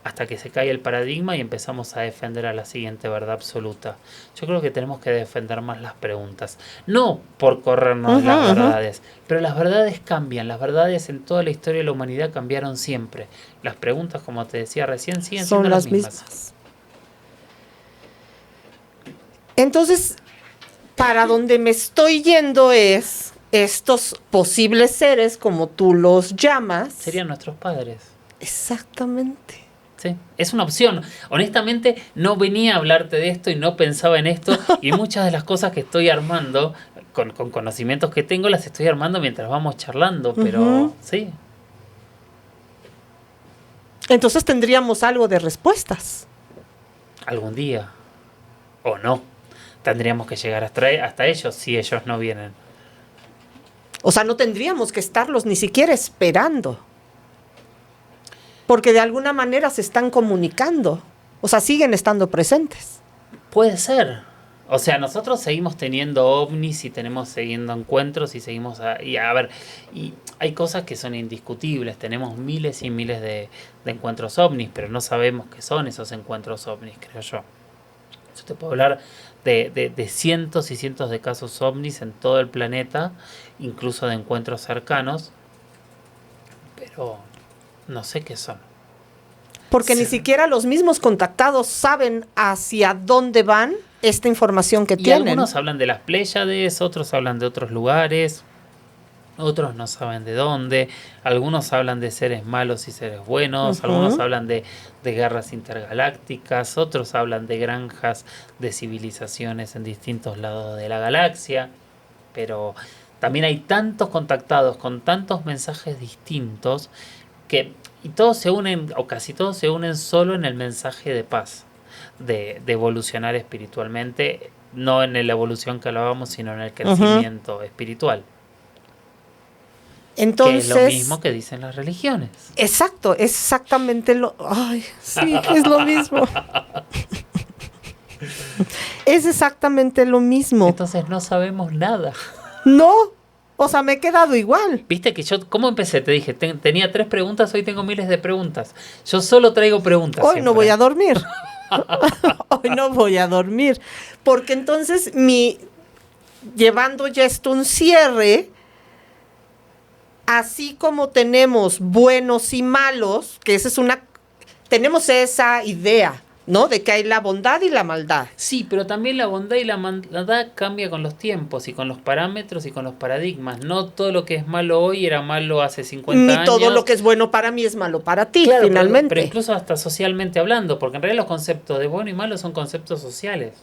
hasta que se cae el paradigma y empezamos a defender a la siguiente verdad absoluta. Yo creo que tenemos que defender más las preguntas. No por corrernos de las verdades, pero las verdades cambian. Las verdades en toda la historia de la humanidad cambiaron siempre. Las preguntas, como te decía recién, siguen siendo las mismas. Entonces, para donde me estoy yendo es estos posibles seres, como tú los llamas. Serían nuestros padres. Exactamente. Sí, es una opción. Honestamente, no venía a hablarte de esto y no pensaba en esto. Y muchas de las cosas que estoy armando, con conocimientos que tengo, las estoy armando mientras vamos charlando. Pero sí. Entonces tendríamos algo de respuestas. Algún día. O no. Tendríamos que llegar hasta ellos si ellos no vienen. O sea, no tendríamos que estarlos ni siquiera esperando. Porque de alguna manera se están comunicando. O sea, siguen estando presentes. Puede ser. O sea, nosotros seguimos teniendo ovnis y tenemos siguiendo encuentros y seguimos y hay cosas que son indiscutibles. Tenemos miles y miles de encuentros ovnis, pero no sabemos qué son esos encuentros ovnis, creo yo. Yo te puedo hablar de cientos y cientos de casos ovnis en todo el planeta, incluso de encuentros cercanos, pero no sé qué son. Porque ni siquiera los mismos contactados saben hacia dónde van esta información que Y tienen. algunos hablan de las Pléyades, otros hablan de otros lugares, otros no saben de dónde, algunos hablan de seres malos y seres buenos, algunos hablan de guerras intergalácticas, otros hablan de granjas de civilizaciones en distintos lados de la galaxia, pero también hay tantos contactados con tantos mensajes distintos y todos se unen, o casi todos se unen solo en el mensaje de paz, de evolucionar espiritualmente, no en la evolución que hablábamos, sino en el crecimiento espiritual. Entonces, que es lo mismo que dicen las religiones. Exacto, es exactamente lo... Ay, sí, es lo mismo. Es exactamente lo mismo. Entonces no sabemos nada. No, o sea, me he quedado igual. Viste que yo, ¿cómo empecé? Te dije, tenía 3 preguntas, hoy tengo miles de preguntas. Yo solo traigo preguntas. Hoy siempre. no voy a dormir. Hoy no voy a dormir. Porque entonces, llevando ya esto un cierre, así como tenemos buenos y malos, que tenemos esa idea, ¿no? De que hay la bondad y la maldad. Sí, pero también la bondad y la maldad cambia con los tiempos y con los parámetros y con los paradigmas. No todo lo que es malo hoy era malo hace 50 años. Ni todo lo que es bueno para mí es malo para ti, claro, finalmente. Pero incluso hasta socialmente hablando, porque en realidad los conceptos de bueno y malo son conceptos sociales.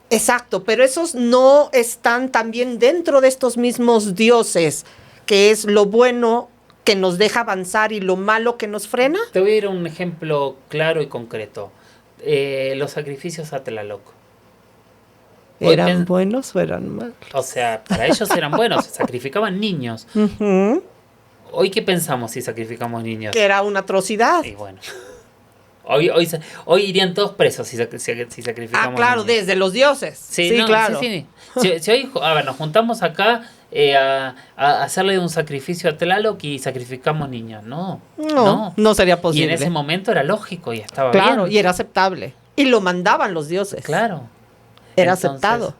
Exacto, pero esos no están también dentro de estos mismos dioses, que es lo bueno que nos deja avanzar y lo malo que nos frena. Te voy a ir a un ejemplo claro y concreto. Los sacrificios a Tlaloc. ¿Eran buenos o eran malos? O sea, para ellos eran buenos, se sacrificaban niños. ¿Hoy qué pensamos si sacrificamos niños? Que era una atrocidad. Y bueno. Hoy irían todos presos si sacrificamos Ah, claro, niños. Desde los dioses. Sí, no, claro. Sí. Si hoy, a ver, nos juntamos acá a hacerle un sacrificio a Tlaloc y sacrificamos niños. No sería posible. Y en ese momento era lógico y estaba bien. Claro, y era aceptable. Y lo mandaban los dioses. Claro. Era Entonces, aceptado.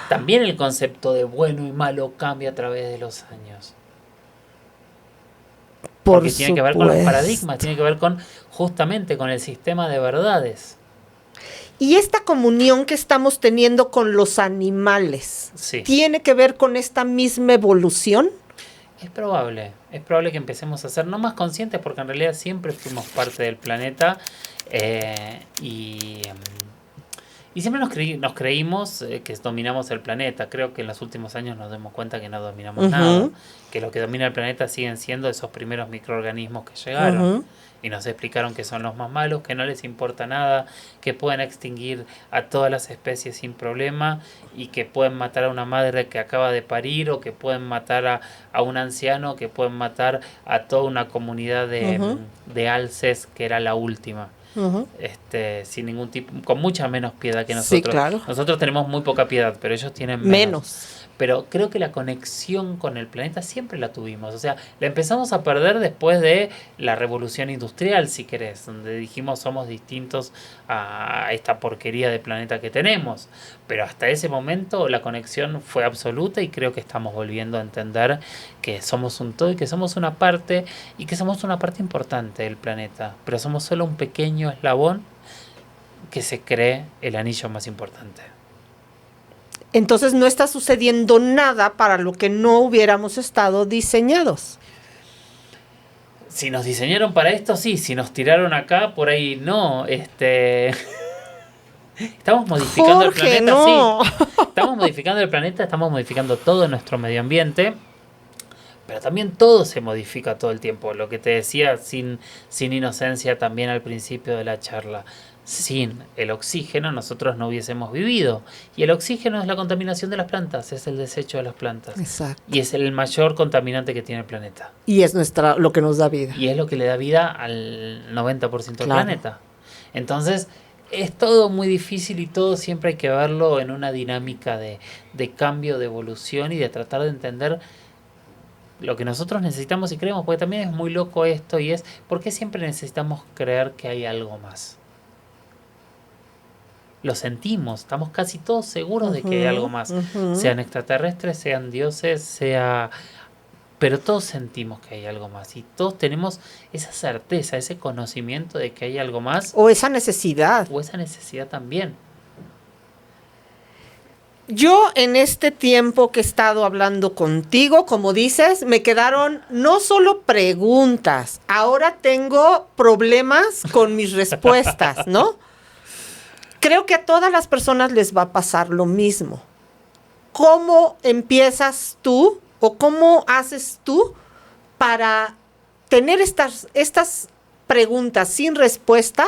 También el concepto de bueno y malo cambia a través de los años. Porque tiene que ver con los paradigmas, tiene que ver justamente con el sistema de verdades. Y esta comunión que estamos teniendo con los animales, sí. ¿Tiene que ver con esta misma evolución? Es probable que empecemos a ser no más conscientes, porque en realidad siempre fuimos parte del planeta y siempre nos creímos que dominamos el planeta. Creo que en los últimos años nos damos cuenta que no dominamos nada, que lo que domina el planeta siguen siendo esos primeros microorganismos que llegaron y nos explicaron que son los más malos, que no les importa nada, que pueden extinguir a todas las especies sin problema y que pueden matar a una madre que acaba de parir, o que pueden matar a un anciano, que pueden matar a toda una comunidad de alces, que era la última. Sin ningún tipo, con mucha menos piedad que nosotros. Sí, claro. Nosotros tenemos muy poca piedad, pero ellos tienen menos. Pero creo que la conexión con el planeta siempre la tuvimos. O sea, la empezamos a perder después de la revolución industrial, si querés, donde dijimos somos distintos a esta porquería de planeta que tenemos. Pero hasta ese momento la conexión fue absoluta y creo que estamos volviendo a entender que somos un todo y que somos una parte, y que somos una parte importante del planeta. Pero somos solo un pequeño eslabón que se cree el anillo más importante. Entonces no está sucediendo nada para lo que no hubiéramos estado diseñados. Si nos diseñaron para esto, sí. Si nos tiraron acá, por ahí no. Estamos modificando Jorge, el planeta, no. sí. Estamos modificando el planeta, estamos modificando todo nuestro medio ambiente. Pero también todo se modifica todo el tiempo. Lo que te decía sin inocencia también al principio de la charla. Sin el oxígeno nosotros no hubiésemos vivido. Y el oxígeno es la contaminación de las plantas, es el desecho de las plantas. Exacto. Y es el mayor contaminante que tiene el planeta. Y es lo que nos da vida. Y es lo que le da vida al 90% del planeta. Entonces, es todo muy difícil y todo siempre hay que verlo en una dinámica de cambio, de evolución y de tratar de entender lo que nosotros necesitamos y creemos, porque también es muy loco esto, y es ¿por qué siempre necesitamos creer que hay algo más? Lo sentimos, estamos casi todos seguros de que hay algo más. Sean extraterrestres, sean dioses, pero todos sentimos que hay algo más y todos tenemos esa certeza, ese conocimiento de que hay algo más. O esa necesidad. O esa necesidad también. Yo en este tiempo que he estado hablando contigo, como dices, me quedaron no solo preguntas, ahora tengo problemas con mis respuestas, ¿no? Creo que a todas las personas les va a pasar lo mismo. ¿Cómo empiezas tú o cómo haces tú para tener estas preguntas sin respuesta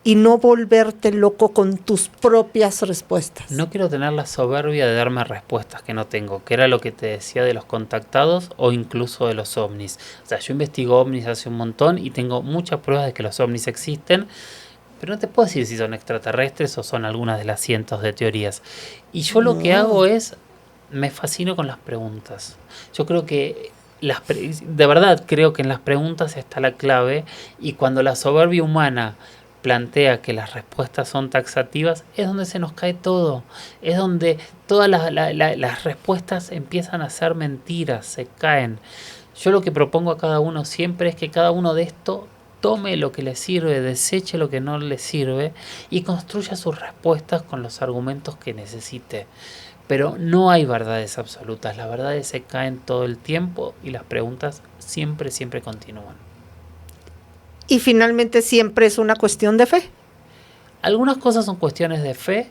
y no volverte loco con tus propias respuestas? No quiero tener la soberbia de darme respuestas que no tengo, que era lo que te decía de los contactados o incluso de los ovnis. O sea, yo investigo ovnis hace un montón y tengo muchas pruebas de que los ovnis existen, pero no te puedo decir si son extraterrestres o son algunas de las cientos de teorías. Y yo lo que hago es, me fascino con las preguntas. Yo creo que de verdad creo que en las preguntas está la clave, y cuando la soberbia humana plantea que las respuestas son taxativas, es donde se nos cae todo. Es donde todas las respuestas empiezan a ser mentiras, se caen. Yo lo que propongo a cada uno siempre es que cada uno de esto tome lo que le sirve, deseche lo que no le sirve y construya sus respuestas con los argumentos que necesite. Pero no hay verdades absolutas, las verdades se caen todo el tiempo y las preguntas siempre, siempre continúan. Y finalmente siempre es una cuestión de fe. Algunas cosas son cuestiones de fe,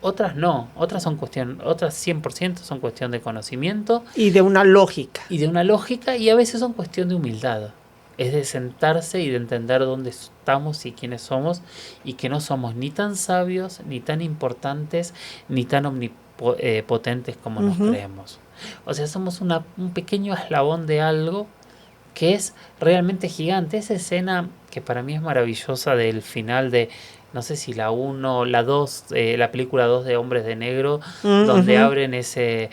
otras no, otras 100% son cuestión de conocimiento. Y de una lógica. Y a veces son cuestión de humildad. Es de sentarse y de entender dónde estamos y quiénes somos, y que no somos ni tan sabios, ni tan importantes, ni tan omnipotentes como nos creemos. O sea, somos un pequeño eslabón de algo que es realmente gigante. Esa escena que para mí es maravillosa del final de, no sé si la 1, la 2, la película 2 de Hombres de Negro, donde abren esa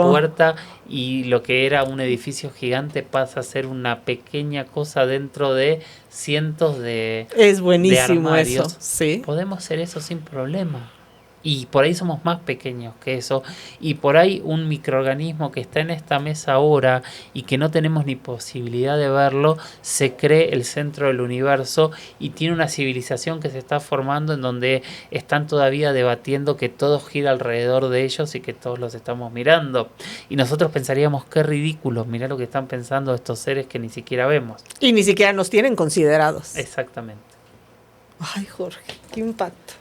puerta y lo que era un edificio gigante pasa a ser una pequeña cosa dentro de cientos de Es buenísimo de armarios. eso, sí. Podemos hacer eso sin problema. Y por ahí somos más pequeños que eso. Y por ahí un microorganismo que está en esta mesa ahora y que no tenemos ni posibilidad de verlo, se cree el centro del universo y tiene una civilización que se está formando en donde están todavía debatiendo que todo gira alrededor de ellos y que todos los estamos mirando. Y nosotros pensaríamos, qué ridículos, mirá lo que están pensando estos seres que ni siquiera vemos. Y ni siquiera nos tienen considerados. Exactamente. Ay, Jorge, qué impacto.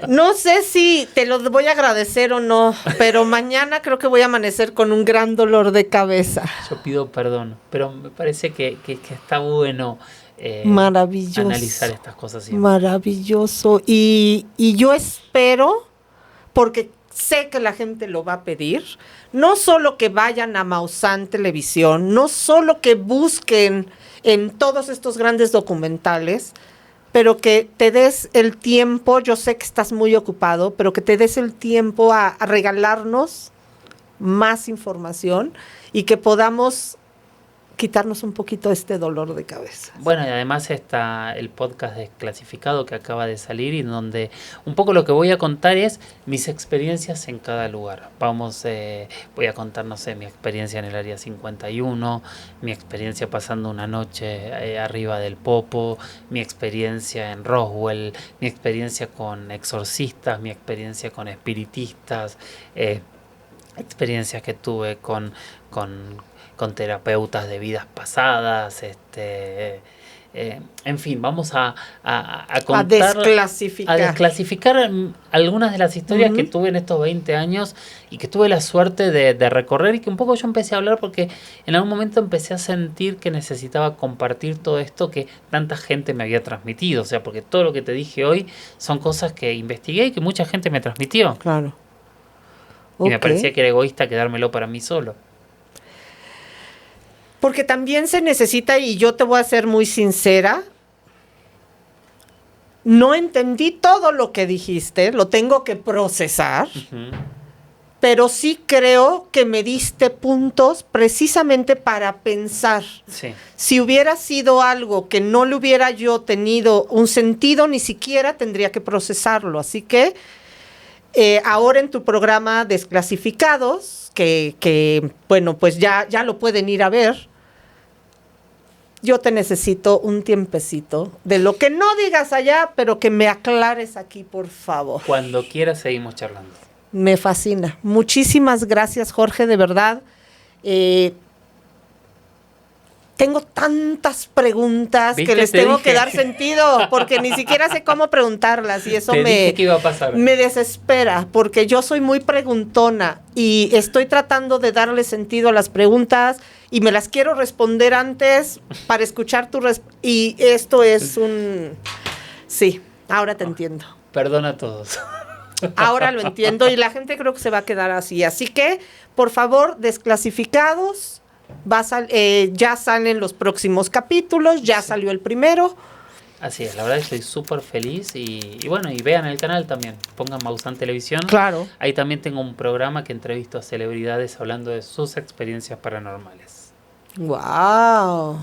No sé si te lo voy a agradecer o no, pero mañana creo que voy a amanecer con un gran dolor de cabeza. Yo pido perdón, pero me parece que está bueno maravilloso, analizar estas cosas siempre. Maravilloso. Y yo espero, porque sé que la gente lo va a pedir, no solo que vayan a Maussan Televisión, no solo que busquen en todos estos grandes documentales, pero que te des el tiempo, yo sé que estás muy ocupado, pero que te des el tiempo a regalarnos más información y que podamos quitarnos un poquito este dolor de cabeza. Bueno, y además está el podcast Desclasificado que acaba de salir y donde un poco lo que voy a contar es mis experiencias en cada lugar. Voy a contar, no sé, mi experiencia en el Área 51, mi experiencia pasando una noche arriba del Popo, mi experiencia en Roswell, mi experiencia con exorcistas, mi experiencia con espiritistas, experiencias que tuve con terapeutas de vidas pasadas, en fin, vamos a contar, a desclasificar algunas de las historias que tuve en estos 20 años y que tuve la suerte de recorrer, y que un poco yo empecé a hablar porque en algún momento empecé a sentir que necesitaba compartir todo esto que tanta gente me había transmitido. O sea, porque todo lo que te dije hoy son cosas que investigué y que mucha gente me transmitió. Claro. Y me parecía que era egoísta quedármelo para mí solo. Porque también se necesita, y yo te voy a ser muy sincera, no entendí todo lo que dijiste, lo tengo que procesar, pero sí creo que me diste puntos precisamente para pensar. Sí. Si hubiera sido algo que no le hubiera yo tenido un sentido, ni siquiera tendría que procesarlo. Así que ahora en tu programa Desclasificados, que bueno, pues ya lo pueden ir a ver, yo te necesito un tiempecito de lo que no digas allá, pero que me aclares aquí, por favor. Cuando quieras seguimos charlando. Me fascina. Muchísimas gracias, Jorge, de verdad. Tengo tantas preguntas que les tengo que dar sentido, porque ni siquiera sé cómo preguntarlas y eso dije que iba a pasar. Me desespera, porque yo soy muy preguntona y estoy tratando de darle sentido a las preguntas y me las quiero responder antes para escuchar tu respuesta. Y esto es un... Sí, ahora te entiendo. Perdona a todos. Ahora lo entiendo y la gente creo que se va a quedar así. Así que, por favor, Desclasificados, ya salen los próximos capítulos, ya salió el primero. Así es, la verdad estoy súper feliz y bueno, y vean el canal también, pongan Maussan Televisión. Claro. Ahí también tengo un programa que entrevisto a celebridades hablando de sus experiencias paranormales. ¡Wow!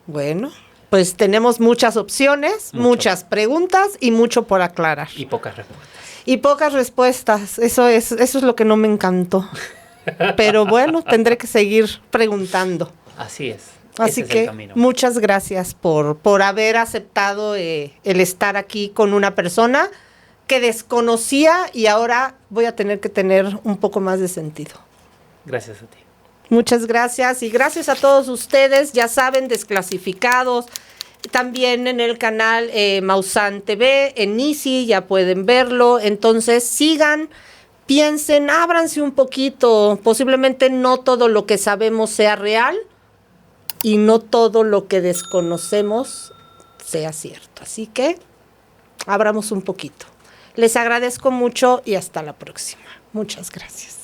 Bueno, pues tenemos muchas opciones, muchas preguntas y mucho por aclarar. Y pocas respuestas. Y pocas respuestas, eso es lo que no me encantó. Pero bueno, tendré que seguir preguntando. Así es. Así ese es que el camino. muchas gracias por haber aceptado el estar aquí con una persona que desconocía y ahora voy a tener que tener un poco más de sentido. Gracias a ti. Muchas gracias y gracias a todos ustedes, ya saben, Desclasificados. También en el canal Maussan TV, en Easy, ya pueden verlo. Entonces sigan, piensen, ábranse un poquito. Posiblemente no todo lo que sabemos sea real y no todo lo que desconocemos sea cierto. Así que abramos un poquito. Les agradezco mucho y hasta la próxima. Muchas gracias.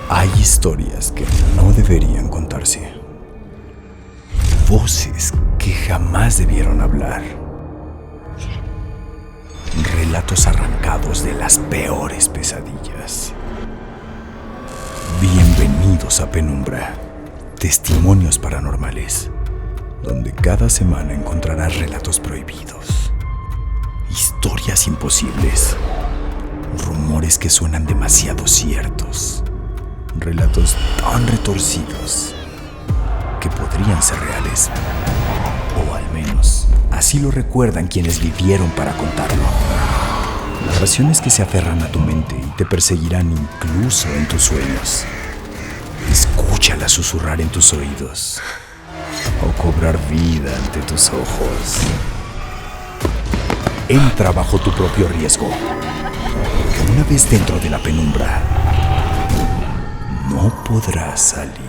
Hay historias que no deberían contarse. Voces que jamás debieron hablar. Relatos arrancados de las peores pesadillas. Bienvenidos a Penumbra, testimonios paranormales, donde cada semana encontrarás relatos prohibidos, historias imposibles, rumores que suenan demasiado ciertos, relatos tan retorcidos que podrían ser reales, o al menos así lo recuerdan quienes vivieron para contarlo. Narraciones que se aferran a tu mente y te perseguirán incluso en tus sueños. Escúchalas susurrar en tus oídos o cobrar vida ante tus ojos. Entra bajo tu propio riesgo, porque una vez dentro de la penumbra, no podrás salir.